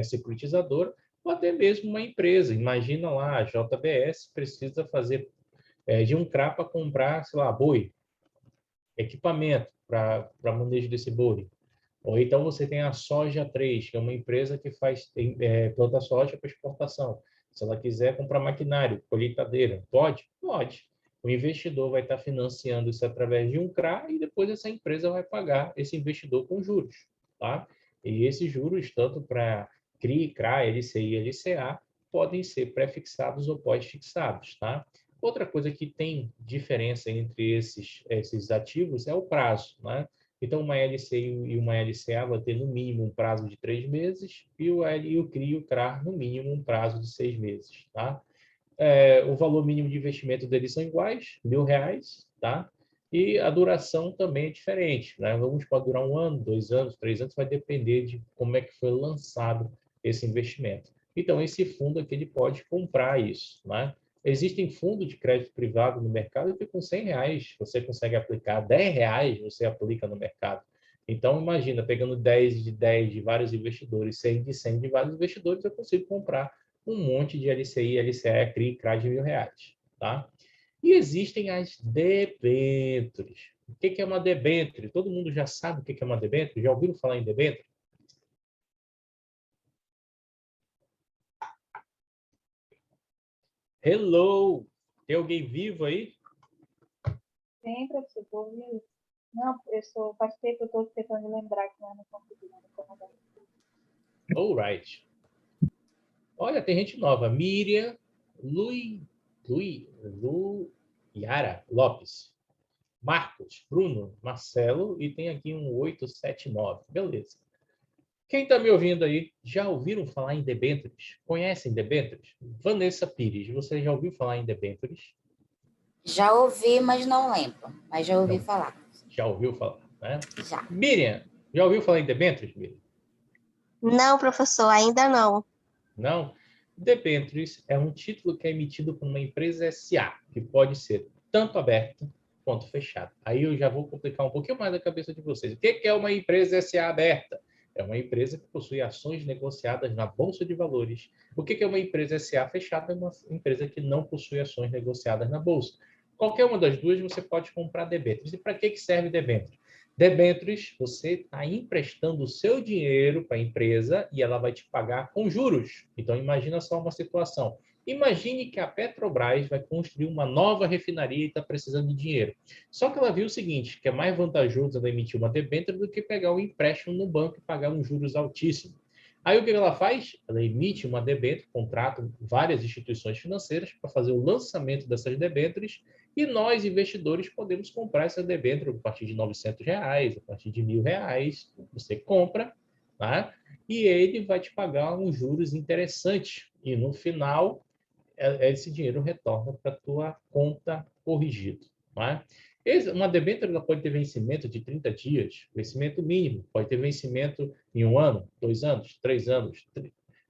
securitizadora, ou até mesmo uma empresa. Imagina lá, a JBS precisa fazer de um CRA para comprar, sei lá, boi, equipamento para manejo desse boi. Ou então você tem a Soja 3, que é uma empresa que planta soja para exportação. Se ela quiser comprar maquinário, colheitadeira, pode? Pode. O investidor vai estar financiando isso através de um CRA e depois essa empresa vai pagar esse investidor com juros. Tá? E esses juros, tanto para CRI, CRA, LCI e LCA, podem ser pré-fixados ou pós-fixados. Tá? Outra coisa que tem diferença entre esses ativos é o prazo. Né? Então, uma LCI e uma LCA vai ter no mínimo um prazo de 3 meses e o CRI e o CRA no mínimo um prazo de 6 meses. Tá? O valor mínimo de investimento deles são iguais, R$ 1.000, tá? E a duração também é diferente, né? Alguns podem durar 1 ano, 2 anos, 3 anos, vai depender de como é que foi lançado esse investimento. Então, esse fundo aqui, ele pode comprar isso, né? Existem fundos de crédito privado no mercado que com R$ 100 você consegue aplicar, R$ 10 você aplica no mercado. Então, imagina, pegando 10 de vários investidores, 100 de vários investidores, eu consigo comprar um monte de LCI, LCE, CRI, CRA de R$ 1.000, tá? E existem as debêntures. O que é uma debênture? Todo mundo já sabe o que é uma debênture? Já ouviram falar em debênture? Hello! Tem alguém vivo aí? Sim, professor, tô ouvindo. Não, faz tempo que eu estou tentando lembrar que não consegui. All right. Olha, tem gente nova. Miriam Yara Lopes. Marcos, Bruno, Marcelo e tem aqui um 879. Beleza. Quem está me ouvindo aí, já ouviram falar em debêntures? Conhecem debêntures? Vanessa Pires, você já ouviu falar em debêntures? Já ouvi, mas não lembro. Mas já ouvi Não. falar. Já ouviu falar, né? Já. Miriam, já ouviu falar em debêntures, Miriam? Não, professor, ainda não. Não? Debêntures é um título que é emitido por uma empresa SA, que pode ser tanto aberta quanto fechada. Aí eu já vou complicar um pouquinho mais a cabeça de vocês. O que é uma empresa SA aberta? É uma empresa que possui ações negociadas na Bolsa de Valores. O que é uma empresa SA fechada? É uma empresa que não possui ações negociadas na Bolsa. Qualquer uma das duas você pode comprar debêntures. E para que serve debêntures? Debêntures, você está emprestando o seu dinheiro para a empresa e ela vai te pagar com juros. Então, imagina só uma situação. Imagine que a Petrobras vai construir uma nova refinaria e está precisando de dinheiro. Só que ela viu o seguinte, que é mais vantajoso ela emitir uma debênture do que pegar um empréstimo no banco e pagar uns juros altíssimos. Aí o que ela faz? Ela emite uma debênture, contrata várias instituições financeiras para fazer o lançamento dessas debêntures e nós, investidores, podemos comprar essa debênture a partir de R$ 900, a partir de R$ 1.000. Você compra, tá? E ele vai te pagar uns juros interessantes. E no final, esse dinheiro retorna para a tua conta corrigido. Tá? Uma debênture ela pode ter vencimento de 30 dias, vencimento mínimo. Pode ter vencimento em 1 ano, 2 anos, 3 anos.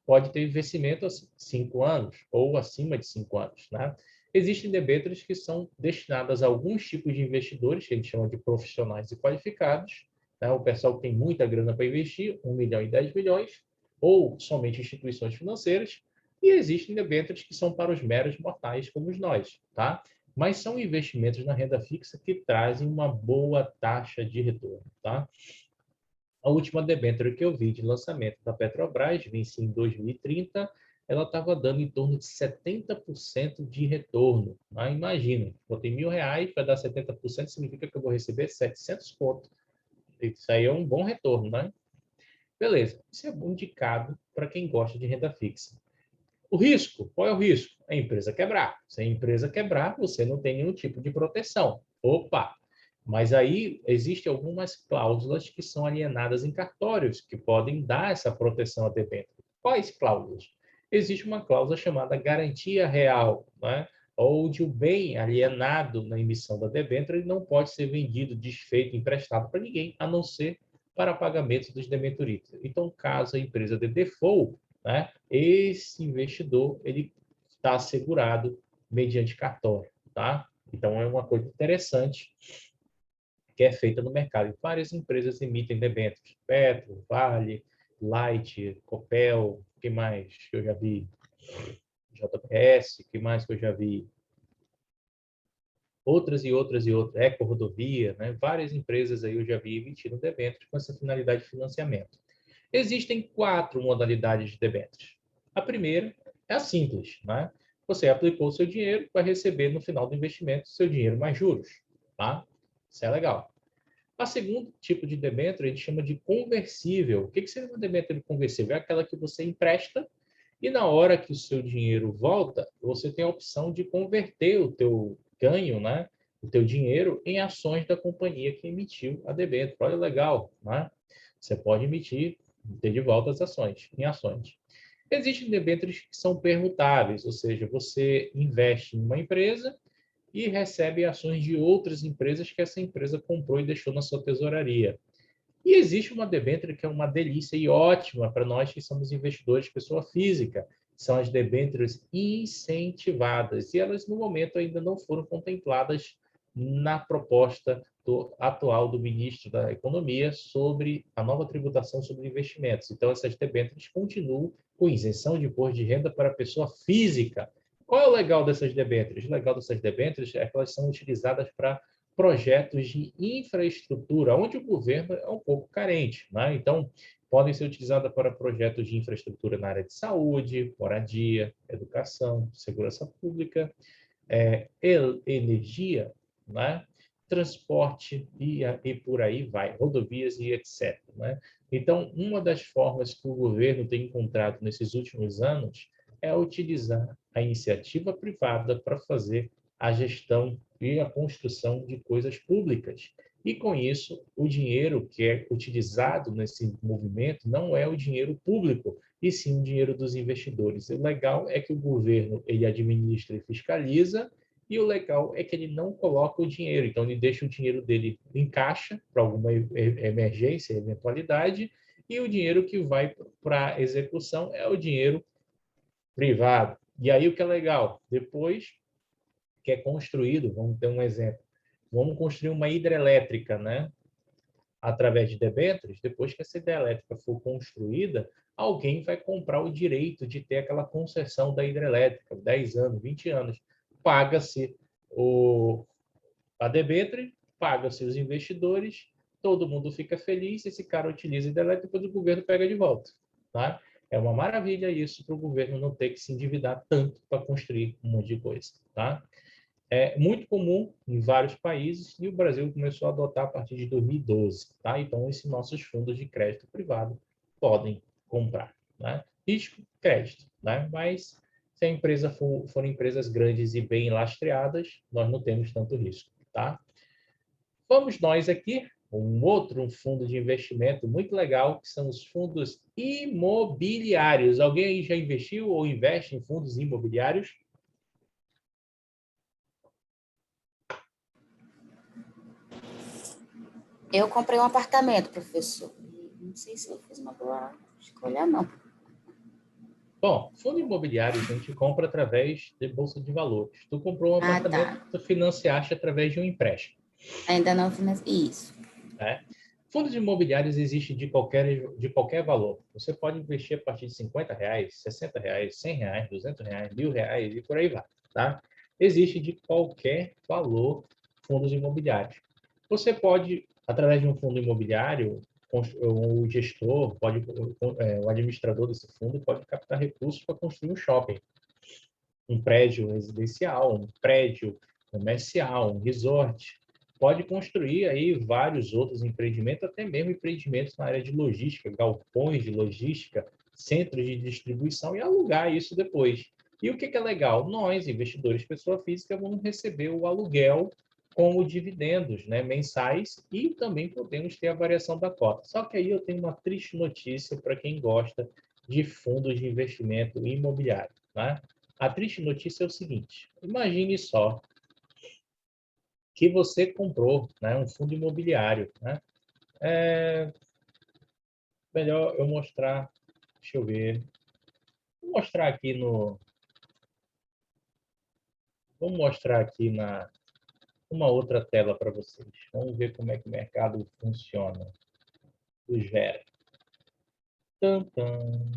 Pode ter vencimento a 5 anos ou acima de 5 anos. Né? Existem debêntures que são destinadas a alguns tipos de investidores, que a gente chama de profissionais e qualificados. Né? O pessoal que tem muita grana para investir, 1 milhão e 10 milhões, ou somente instituições financeiras. E existem debêntures que são para os meros mortais, como nós. Tá? Mas são investimentos na renda fixa que trazem uma boa taxa de retorno. Tá? A última debênture que eu vi de lançamento da Petrobras, vencia em 2030, ela estava dando em torno de 70% de retorno. Tá? Imagina, botei R$ 1.000, vai dar 70%, significa que eu vou receber 700 pontos. Isso aí é um bom retorno, né? Beleza, isso é indicado para quem gosta de renda fixa. O risco, qual é o risco? A empresa quebrar. Se a empresa quebrar, você não tem nenhum tipo de proteção. Opa! Mas aí existem algumas cláusulas que são alienadas em cartórios, que podem dar essa proteção a debênture. Quais cláusulas? Existe uma cláusula chamada garantia real, né? Onde o bem alienado na emissão da debênture não pode ser vendido, desfeito, emprestado para ninguém, a não ser para pagamento dos debenturistas. Então, caso a empresa dê default, né, esse investidor ele está assegurado mediante cartório. Tá? Então, é uma coisa interessante que é feita no mercado. E várias empresas emitem debêntures. Petro, Vale, Light, Copel, o que mais que eu já vi? JBS, o que mais que eu já vi? Outras e outras e outras. Eco Rodovia, né? Várias empresas aí eu já vi emitindo debêntures com essa finalidade de financiamento. Existem 4 modalidades de debêntures. A primeira é a simples, né? Você aplicou o seu dinheiro, vai receber no final do investimento seu dinheiro mais juros, tá? Isso é legal. A segundo tipo de debênture a gente chama de conversível. O que seria uma debênture conversível? É aquela que você empresta e na hora que o seu dinheiro volta, você tem a opção de converter o teu ganho, né? O teu dinheiro em ações da companhia que emitiu a debênture. Olha, legal, né? Você pode emitir, ter de volta as ações, em ações. Existem debêntures que são permutáveis, ou seja, você investe em uma empresa e recebe ações de outras empresas que essa empresa comprou e deixou na sua tesouraria. E existe uma debênture que é uma delícia e ótima para nós que somos investidores, pessoa física. São as debêntures incentivadas. E elas, no momento, ainda não foram contempladas na proposta atual do ministro da Economia sobre a nova tributação sobre investimentos. Então, essas debêntures continuam com isenção de imposto de renda para a pessoa física. Qual é o legal dessas debêntures? O legal dessas debêntures é que elas são utilizadas para projetos de infraestrutura, onde o governo é um pouco carente, né? Então, podem ser utilizadas para projetos de infraestrutura na área de saúde, moradia, educação, segurança pública, energia, né? Transporte e por aí vai, rodovias e etc. Né? Então, uma das formas que o governo tem encontrado nesses últimos anos é utilizar a iniciativa privada para fazer a gestão e a construção de coisas públicas. E, com isso, o dinheiro que é utilizado nesse movimento não é o dinheiro público, e sim o dinheiro dos investidores. O legal é que o governo ele administra e fiscaliza, e o legal é que ele não coloca o dinheiro, então ele deixa o dinheiro dele em caixa para alguma emergência, eventualidade, e o dinheiro que vai para a execução é o dinheiro privado. E aí o que é legal? Depois que é construído, vamos ter um exemplo, vamos construir uma hidrelétrica, né? Através de debêntures, depois que essa hidrelétrica for construída, alguém vai comprar o direito de ter aquela concessão da hidrelétrica, 10 anos, 20 anos. Paga-se a debênture, paga-se os investidores, todo mundo fica feliz, esse cara utiliza a hidrelétrica, depois o governo pega de volta. Tá? É uma maravilha isso para o governo não ter que se endividar tanto para construir um monte de coisa. Tá? É muito comum em vários países e o Brasil começou a adotar a partir de 2012. Tá? Então, esses nossos fundos de crédito privado podem comprar. Né? Risco, crédito. Né? Mas se a empresa for empresas grandes e bem lastreadas, nós não temos tanto risco. Tá? Vamos nós aqui, um outro fundo de investimento muito legal, que são os fundos imobiliários. Alguém aí já investiu ou investe em fundos imobiliários? Eu comprei um apartamento, professor. Não sei se eu fiz uma boa escolha, não. Bom, fundo imobiliário a gente compra através de bolsa de valores. Tu comprou um apartamento, tu financiaste através de um empréstimo. Ainda não financei. Isso. Né? Fundos imobiliários existem de qualquer valor. Você pode investir a partir de R$50, R$60, R$100, R$200, R$1.000 e por aí vai. Tá? Existe de qualquer valor fundos imobiliários. Você pode, através de um fundo imobiliário, o gestor, o administrador desse fundo pode captar recursos para construir um shopping, um prédio residencial, um prédio comercial, um resort. Pode construir aí vários outros empreendimentos, até mesmo empreendimentos na área de logística, galpões de logística, centros de distribuição e alugar isso depois. E o que é legal? Nós, investidores, pessoa física, vamos receber o aluguel como dividendos, né, mensais, e também podemos ter a variação da cota. Só que aí eu tenho uma triste notícia para quem gosta de fundos de investimento imobiliário. Né? A triste notícia é o seguinte: imagine só que você comprou, né, um fundo imobiliário. Né? Melhor eu mostrar, deixa eu ver, vou mostrar aqui uma outra tela para vocês. Vamos ver como é que o mercado funciona. O Gera. Tum, tum.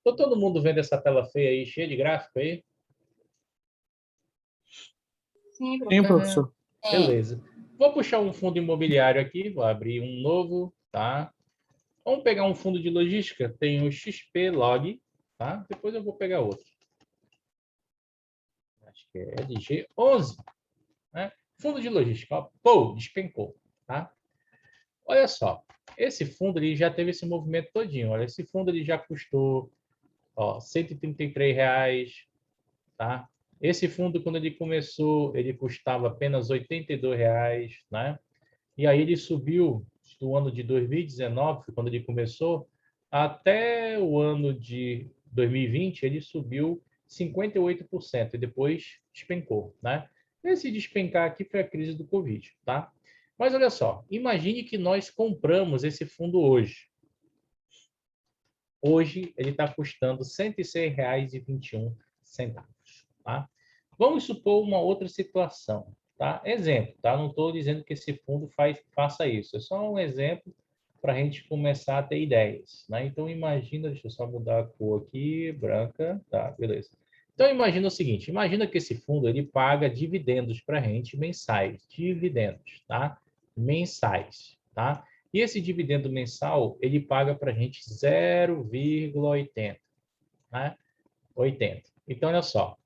Tô todo mundo vendo essa tela feia aí, cheia de gráfico aí? Sim, Sim, professor. professor. Beleza. Vou puxar um fundo imobiliário aqui, vou abrir um novo, tá? Vamos pegar um fundo de logística, tem o XP Log, tá? Depois eu vou pegar outro. Acho que é LG11, né? Fundo de logística, ó, pô, despencou, tá? Olha só, esse fundo ele já teve esse movimento todinho. Olha, esse fundo ele já custou, ó, R$133, tá? Esse fundo, quando ele começou, ele custava apenas R$82, né? E aí ele subiu do ano de 2019, quando ele começou, até o ano de 2020, ele subiu 58% e depois despencou, né? Esse despencar aqui foi a crise do Covid, tá? Mas olha só, imagine que nós compramos esse fundo hoje. Hoje ele está custando R$106,21. Tá? Vamos supor uma outra situação. tá? Exemplo, tá? Não estou dizendo que esse fundo faça isso. É só um exemplo para a gente começar a ter ideias, né? Então, imagina, deixa eu só mudar a cor aqui, branca, tá, beleza. Então, imagina o seguinte, imagina que esse fundo, ele paga dividendos para a gente mensais, dividendos, tá? Mensais, tá? E esse dividendo mensal, ele paga para a gente 0,80, né? 80. Então, olha só,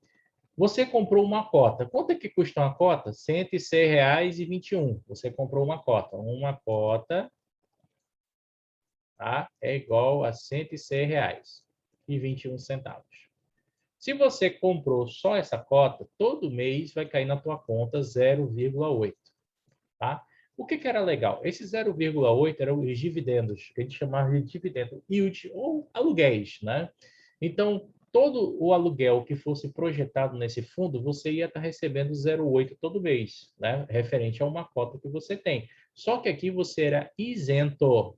você comprou uma cota. Quanto é que custa uma cota? R$ 106,21. Você comprou uma cota. Uma cota, tá? É igual a R$ 106,21. Se você comprou só essa cota, todo mês vai cair na tua conta 0,8, tá? O que era legal? Esse 0,8 eram os dividendos, que a gente chamava de dividendo yield ou aluguéis, né? Então, todo o aluguel que fosse projetado nesse fundo, você ia estar recebendo 0,8 todo mês, né? Referente a uma cota que você tem. Só que aqui você era isento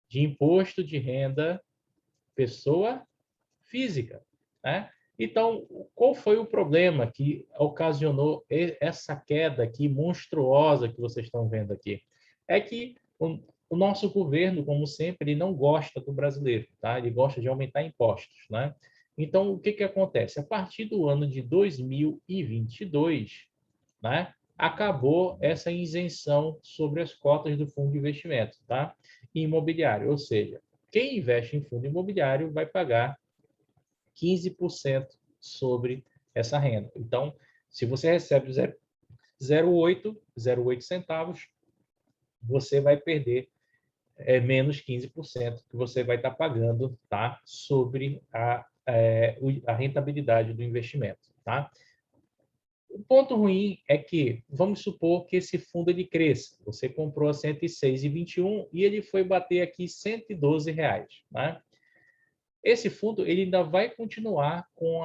de imposto de renda pessoa física, né? Então, qual foi o problema que ocasionou essa queda aqui monstruosa que vocês estão vendo aqui? É que o nosso governo, como sempre, ele não gosta do brasileiro, tá? Ele gosta de aumentar impostos, né? Então, o que acontece? A partir do ano de 2022, né, acabou essa isenção sobre as cotas do fundo de investimento, tá? Imobiliário, ou seja, quem investe em fundo imobiliário vai pagar 15% sobre essa renda. Então, se você recebe 0,8 centavos, você vai perder menos 15% que você vai estar pagando, tá? Sobre a rentabilidade do investimento, tá? O ponto ruim é que, vamos supor que esse fundo ele cresça. Você comprou a R$ 106,21 e ele foi bater aqui R$ 112, né? Esse fundo ele ainda vai continuar com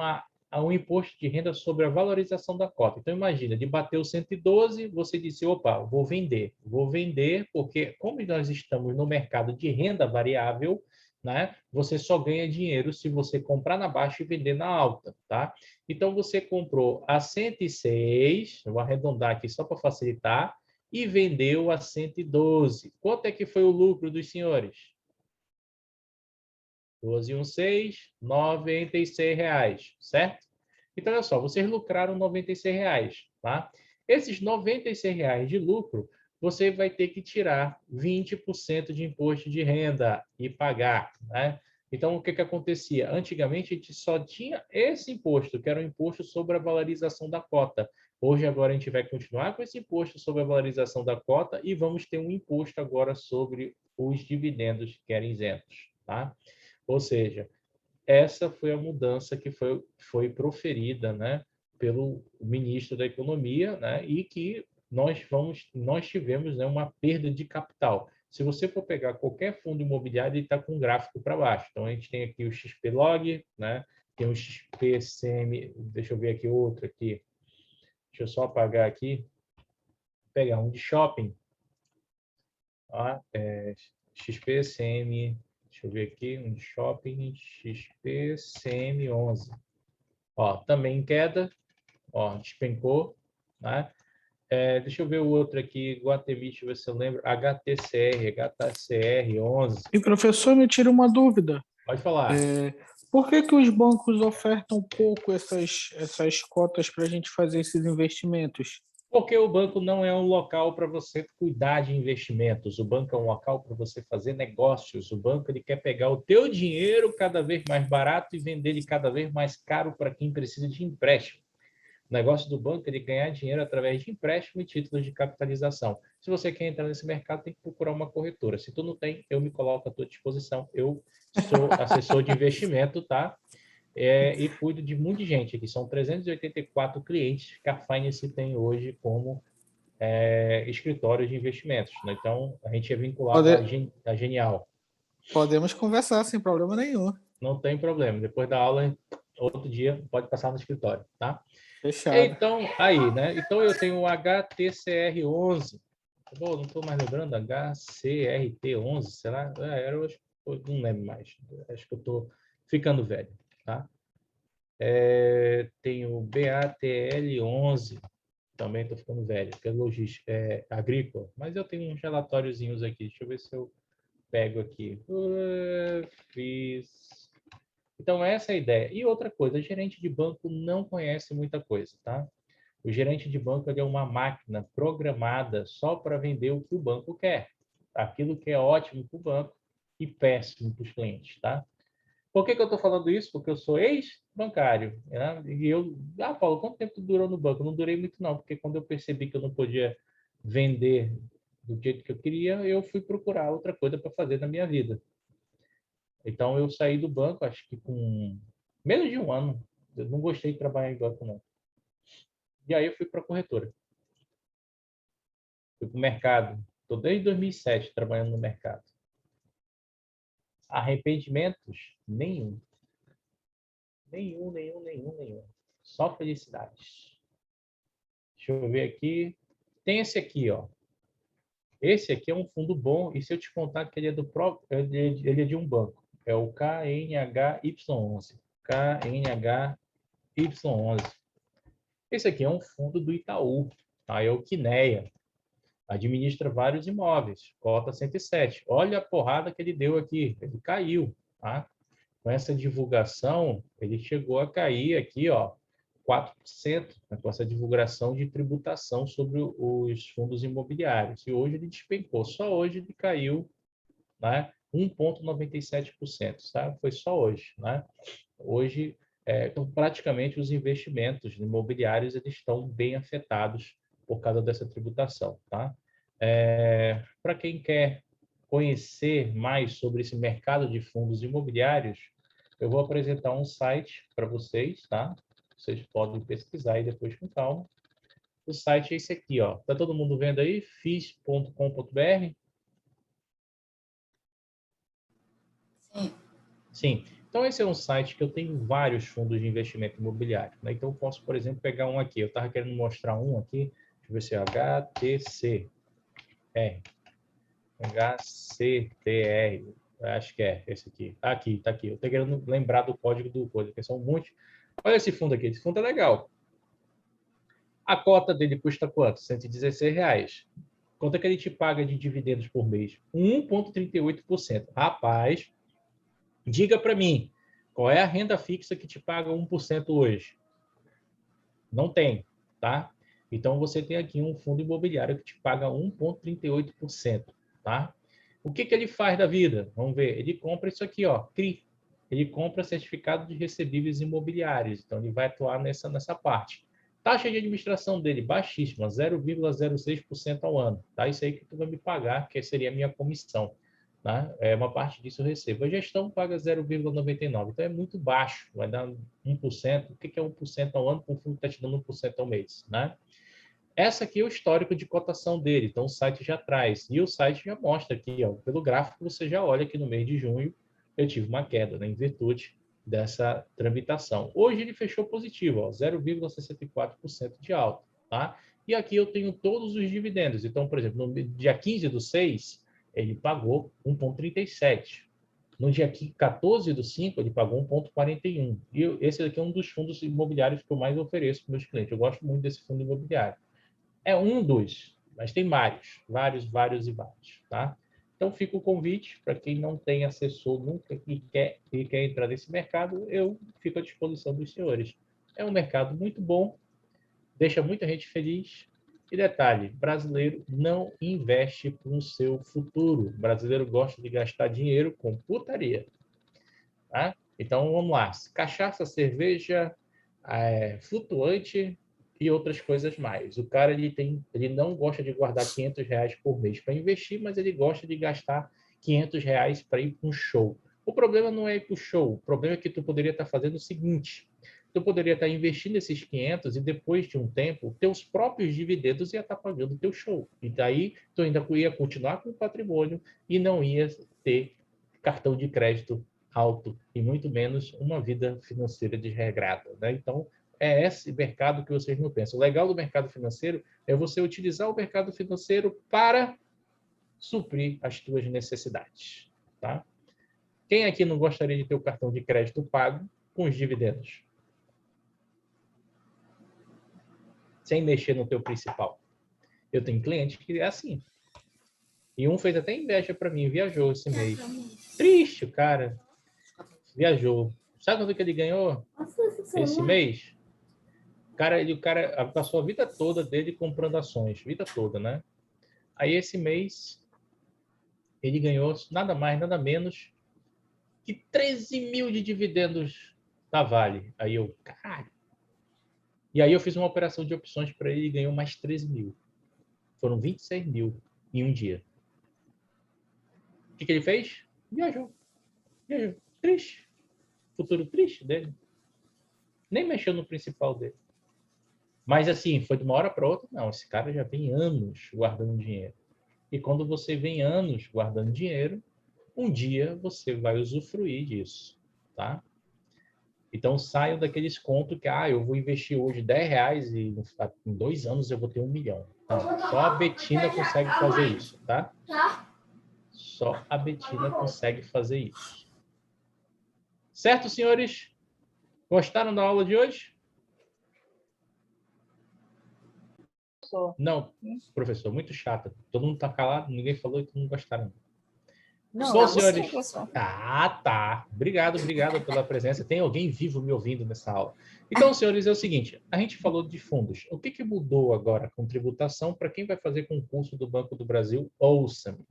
o imposto de renda sobre a valorização da cota. Então, imagina, de bater o 112, você disse, opa, vou vender, porque como nós estamos no mercado de renda variável, né, você só ganha dinheiro se você comprar na baixa e vender na alta, tá? Então, você comprou a 106, eu vou arredondar aqui só para facilitar, e vendeu a 112. Quanto é que foi o lucro dos senhores? 12,16, R$ 96, certo? Então, olha só, vocês lucraram R$ 96, tá? Esses R$ 96 de lucro, você vai ter que tirar 20% de imposto de renda e pagar, né? Então, o que acontecia? Antigamente, a gente só tinha esse imposto, que era o imposto sobre a valorização da cota. Hoje, agora, a gente vai continuar com esse imposto sobre a valorização da cota e vamos ter um imposto agora sobre os dividendos que eram isentos, tá? Ou seja, essa foi a mudança que foi proferida, né, pelo ministro da Economia, né, e que nós tivemos, né, uma perda de capital. Se você for pegar qualquer fundo imobiliário, ele está com um gráfico para baixo. Então, a gente tem aqui o XP-Log, né, tem o XPCM, deixa eu ver aqui outro aqui. Deixa eu só apagar aqui. Pegar um de shopping. Ó, XPCM. Deixa eu ver aqui, um de shopping, XPCM11. Ó, também em queda, ó, despencou, né? Deixa eu ver o outro aqui, Guatemi, deixa eu ver se eu lembro, HTCR11. E professor, me tira uma dúvida. Pode falar. Por que os bancos ofertam pouco essas cotas para a gente fazer esses investimentos? Porque o banco não é um local para você cuidar de investimentos. O banco é um local para você fazer negócios. O banco ele quer pegar o teu dinheiro cada vez mais barato e vender ele cada vez mais caro para quem precisa de empréstimo. O negócio do banco é ele ganhar dinheiro através de empréstimo e títulos de capitalização. Se você quer entrar nesse mercado, tem que procurar uma corretora. Se tu não tem, eu me coloco à tua disposição. Eu sou assessor de investimento, tá? E cuido de muita gente aqui. São 384 clientes que a Finance tem hoje como escritório de investimentos, né? Então, a gente é vinculado à Genial. Podemos conversar sem problema nenhum. Não tem problema. Depois da aula, outro dia, pode passar no escritório, tá? Fechado. Então, aí, né? Então, eu tenho o HTCR11. Pô, não estou mais lembrando. HCRT11, será? Eu não lembro mais. Acho que eu estou ficando velho, tá? Tem o BATL11. Também estou ficando velho, porque é logística, é agrícola. Mas eu tenho uns relatóriozinhos aqui. Deixa eu ver se eu pego aqui. Fiz. Então, essa é a ideia. E outra coisa, gerente de banco não conhece muita coisa, tá? O gerente de banco ele é uma máquina programada só para vender o que o banco quer. Aquilo que é ótimo para o banco e péssimo para os clientes, tá? Por que eu estou falando isso? Porque eu sou ex-bancário, né? E Paulo, quanto tempo tu durou no banco? Eu não durei muito não, porque quando eu percebi que eu não podia vender do jeito que eu queria, eu fui procurar outra coisa para fazer na minha vida. Então, eu saí do banco, acho que com menos de um ano. Eu não gostei de trabalhar em banco, não. E aí eu fui para a corretora. Fui para o mercado. Estou desde 2007 trabalhando no mercado. Arrependimentos? Nenhum. Nenhum. Só felicidades. Deixa eu ver aqui. Tem esse aqui, ó. Esse aqui é um fundo bom. E se eu te contar que ele é do próprio, ele é de um banco. É o KNHY11. KNHY11. Esse aqui é um fundo do Itaú. Tá? É o Quineia. Administra vários imóveis. Cota 107. Olha a porrada que ele deu aqui. Ele caiu. Tá? Com essa divulgação, ele chegou a cair aqui, ó, 4%, né, com essa divulgação de tributação sobre os fundos imobiliários. E hoje ele despencou. Só hoje ele caiu, né, 1,97%. Sabe? Foi só hoje. Né? Hoje, então, praticamente, os investimentos imobiliários eles estão bem afetados por causa dessa tributação. Tá? Para quem quer conhecer mais sobre esse mercado de fundos imobiliários, eu vou apresentar um site para vocês, tá? Vocês podem pesquisar aí depois com calma. O site é esse aqui, ó. Tá todo mundo vendo aí? fis.com.br? Sim. Sim. Então, esse é um site que eu tenho vários fundos de investimento imobiliário. Né? Então, eu posso, por exemplo, pegar um aqui. Eu estava querendo mostrar um aqui. Deixa eu ver se é HTCR. HCTR. Acho que é esse aqui. Tá aqui. Eu estou querendo lembrar do código do código, que são um monte. Olha esse fundo aqui. Esse fundo é legal. A cota dele custa quanto? R$116. Quanto é que ele te paga de dividendos por mês? 1,38%. Rapaz, diga para mim, qual é a renda fixa que te paga 1% hoje? Não tem, tá? Então, você tem aqui um fundo imobiliário que te paga 1,38%, tá? O que ele faz da vida? Vamos ver. Ele compra isso aqui, ó, CRI. Ele compra certificado de recebíveis imobiliários. Então, ele vai atuar nessa parte. Taxa de administração dele, baixíssima, 0,06% ao ano. Tá? Isso aí que tu vai me pagar, que seria a minha comissão. Tá? Uma parte disso eu recebo. A gestão paga 0,99%. Então, é muito baixo. Vai dar 1%. O que é 1% ao ano? O fundo está te dando 1% ao mês. Né? Essa aqui é o histórico de cotação dele, então o site já traz. E o site já mostra aqui, ó, pelo gráfico, você já olha que no mês de junho eu tive uma queda, né, em virtude dessa tramitação. Hoje ele fechou positivo, 0,64% de alta. Tá? E aqui eu tenho todos os dividendos. Então, por exemplo, no dia 15/6, ele pagou 1,37%. No dia 14/5, ele pagou 1,41%. E esse aqui é um dos fundos imobiliários que eu mais ofereço para meus clientes. Eu gosto muito desse fundo imobiliário. É um dos, mas tem vários, tá? Então, fica o convite para quem não tem assessor nunca e quer entrar nesse mercado, eu fico à disposição dos senhores. É um mercado muito bom, deixa muita gente feliz. E detalhe, brasileiro não investe com o seu futuro. O brasileiro gosta de gastar dinheiro com putaria. Tá? Então, vamos lá. Cachaça, cerveja, flutuante e outras coisas mais. O cara ele não gosta de guardar R$500 por mês para investir, mas ele gosta de gastar R$500 para ir para um show. O problema não é ir para o show, o problema é que tu poderia estar fazendo o seguinte: tu poderia estar investindo esses 500 e depois de um tempo, teus próprios dividendos ia estar pagando o teu show. E daí tu ainda ia continuar com o patrimônio e não ia ter cartão de crédito alto e muito menos uma vida financeira desregrada. Né? Então, é esse mercado que vocês não pensam. O legal do mercado financeiro é você utilizar o mercado financeiro para suprir as suas necessidades. Tá? Quem aqui não gostaria de ter o cartão de crédito pago com os dividendos? sem mexer no teu principal. Eu tenho cliente que é assim. E um fez até inveja para mim, viajou esse mês. Triste, o cara. Viajou. Sabe quanto que ele ganhou esse mês? O cara passou a vida toda dele comprando ações, vida toda, né? Aí esse mês ele ganhou nada mais, nada menos que 13 mil de dividendos da Vale. Aí eu, caralho. E aí eu fiz uma operação de opções para ele e ganhou mais 13 mil. Foram 26 mil em um dia. O que ele fez? Viajou. Triste. Futuro triste dele. Nem mexeu no principal dele. Mas assim, foi de uma hora para outra? Não, esse cara já vem anos guardando dinheiro. E quando você vem anos guardando dinheiro, um dia você vai usufruir disso, tá? Então, saiam daqueles contos que, eu vou investir hoje R$10 e em 2 anos eu vou ter 1 milhão. Não, só a Betina consegue fazer isso, tá? Só a Betina consegue fazer isso. Certo, senhores? Gostaram da aula de hoje? Não, professor, muito chata. Todo mundo tá calado, ninguém falou e todo mundo gostaram. Não, Bom, Não, senhores. sim, professor. Tá. Obrigado pela presença. Tem alguém vivo me ouvindo nessa aula. Então, senhores, é o seguinte, a gente falou de fundos. O que mudou agora com tributação para quem vai fazer concurso do Banco do Brasil? Ouça-me.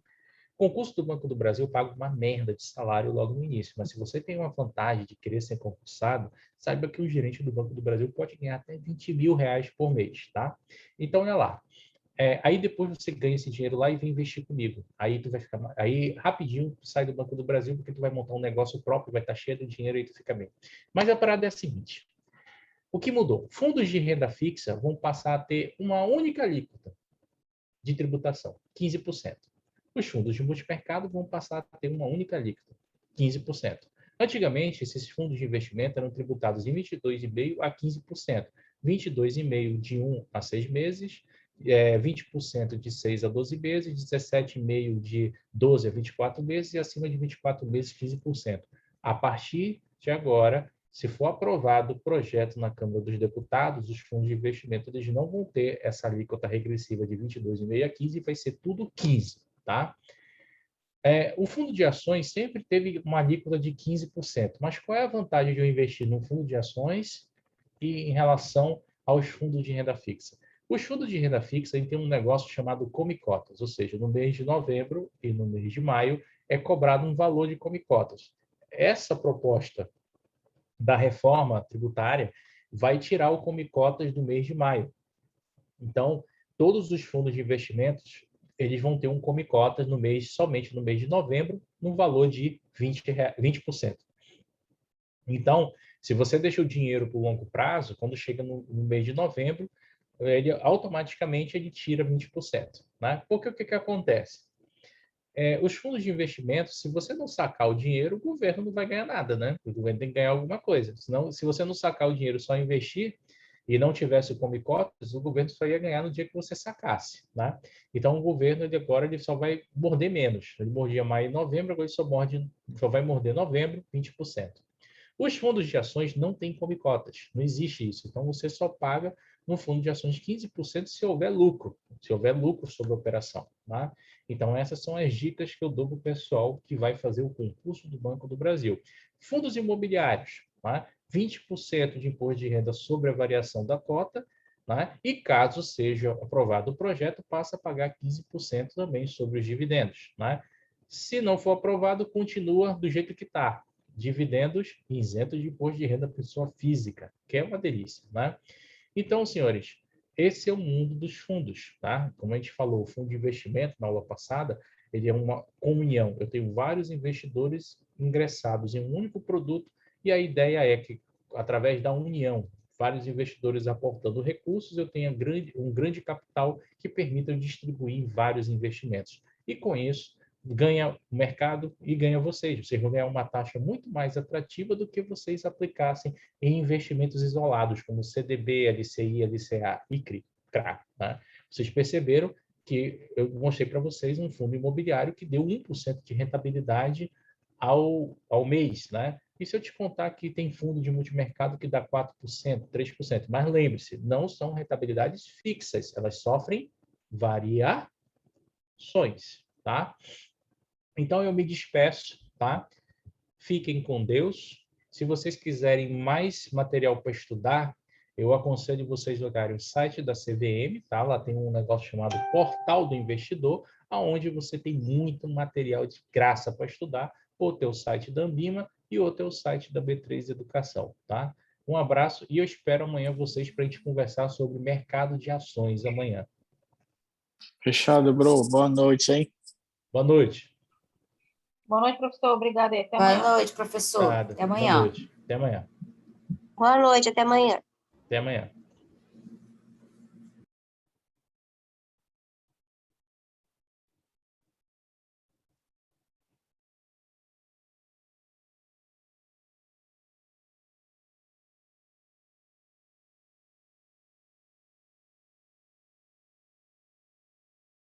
Concurso do Banco do Brasil paga uma merda de salário logo no início, mas se você tem uma vantagem de querer ser concursado, saiba que o gerente do Banco do Brasil pode ganhar até R$20 mil por mês, tá? Então, olha lá. Aí depois você ganha esse dinheiro lá e vem investir comigo. Aí tu vai ficar, aí rapidinho tu sai do Banco do Brasil porque tu vai montar um negócio próprio, vai estar cheio de dinheiro e tu fica bem. Mas a parada é a seguinte: o que mudou? Fundos de renda fixa vão passar a ter uma única alíquota de tributação, 15%. Os fundos de multimercado vão passar a ter uma única alíquota, 15%. Antigamente, esses fundos de investimento eram tributados em 22,5% a 15%, 22,5% de 1 a 6 meses, 20% de 6 a 12 meses, 17,5% de 12 a 24 meses e acima de 24 meses, 15%. A partir de agora, se for aprovado o projeto na Câmara dos Deputados, os fundos de investimento eles não vão ter essa alíquota regressiva de 22,5% a 15%, vai ser tudo 15%, tá? O fundo de ações sempre teve uma alíquota de 15%, mas qual é a vantagem de eu investir num fundo de ações e em relação aos fundos de renda fixa? Os fundos de renda fixa têm um negócio chamado come-cotas, ou seja, no mês de novembro e no mês de maio é cobrado um valor de come-cotas. Essa proposta da reforma tributária vai tirar o come-cotas do mês de maio. Então, todos os fundos de investimentos eles vão ter um come-cotas somente no mês de novembro, no valor de 20%. Então, se você deixa o dinheiro por longo prazo, quando chega no mês de novembro, ele automaticamente tira 20%. Né? Porque o que acontece? Os fundos de investimento, se você não sacar o dinheiro, o governo não vai ganhar nada, né? O governo tem que ganhar alguma coisa. Senão, se você não sacar o dinheiro, só investir, e não tivesse o come-cotas, o governo só ia ganhar no dia que você sacasse. Né? Então, o governo agora ele só vai morder menos. Ele mordia maio e novembro, agora ele só vai morder novembro, 20%. Os fundos de ações não têm come-cotas, não existe isso. Então, você só paga no fundo de ações 15% se houver lucro sobre a operação. Tá? Então, essas são as dicas que eu dou para o pessoal que vai fazer o concurso do Banco do Brasil. Fundos imobiliários, tá? 20% de imposto de renda sobre a variação da cota, tá? E caso seja aprovado o projeto, passa a pagar 15% também sobre os dividendos. Tá? Se não for aprovado, continua do jeito que está. Dividendos isentos de imposto de renda pessoa física, que é uma delícia, né? Então, senhores, esse é o mundo dos fundos, tá? Como a gente falou, o fundo de investimento na aula passada, ele é uma comunhão. Eu tenho vários investidores ingressados em um único produto e a ideia é que, através da união, vários investidores aportando recursos, eu tenha um grande capital que permita eu distribuir em vários investimentos. E com isso, ganha o mercado e ganha vocês. Vocês vão ganhar uma taxa muito mais atrativa do que vocês aplicassem em investimentos isolados, como CDB, LCI, LCA e CRA. Né? Vocês perceberam que eu mostrei para vocês um fundo imobiliário que deu 1% de rentabilidade ao mês. Né? E se eu te contar que tem fundo de multimercado que dá 4%, 3%? Mas lembre-se, não são rentabilidades fixas, elas sofrem variações, tá? Então eu me despeço, tá? Fiquem com Deus. Se vocês quiserem mais material para estudar, eu aconselho vocês olharem o site da CVM, tá? Lá tem um negócio chamado Portal do Investidor, aonde você tem muito material de graça para estudar, ou ter o site da Ambima e ou ter o site da B3 Educação, tá? Um abraço e eu espero amanhã vocês para a gente conversar sobre mercado de ações amanhã. Fechado, bro. Boa noite, hein? Boa noite. Boa noite, professor. Obrigada aí. Até amanhã. Boa noite, professor. Nada. Até Boa amanhã. noite. Até amanhã. Boa noite, até amanhã. Até amanhã.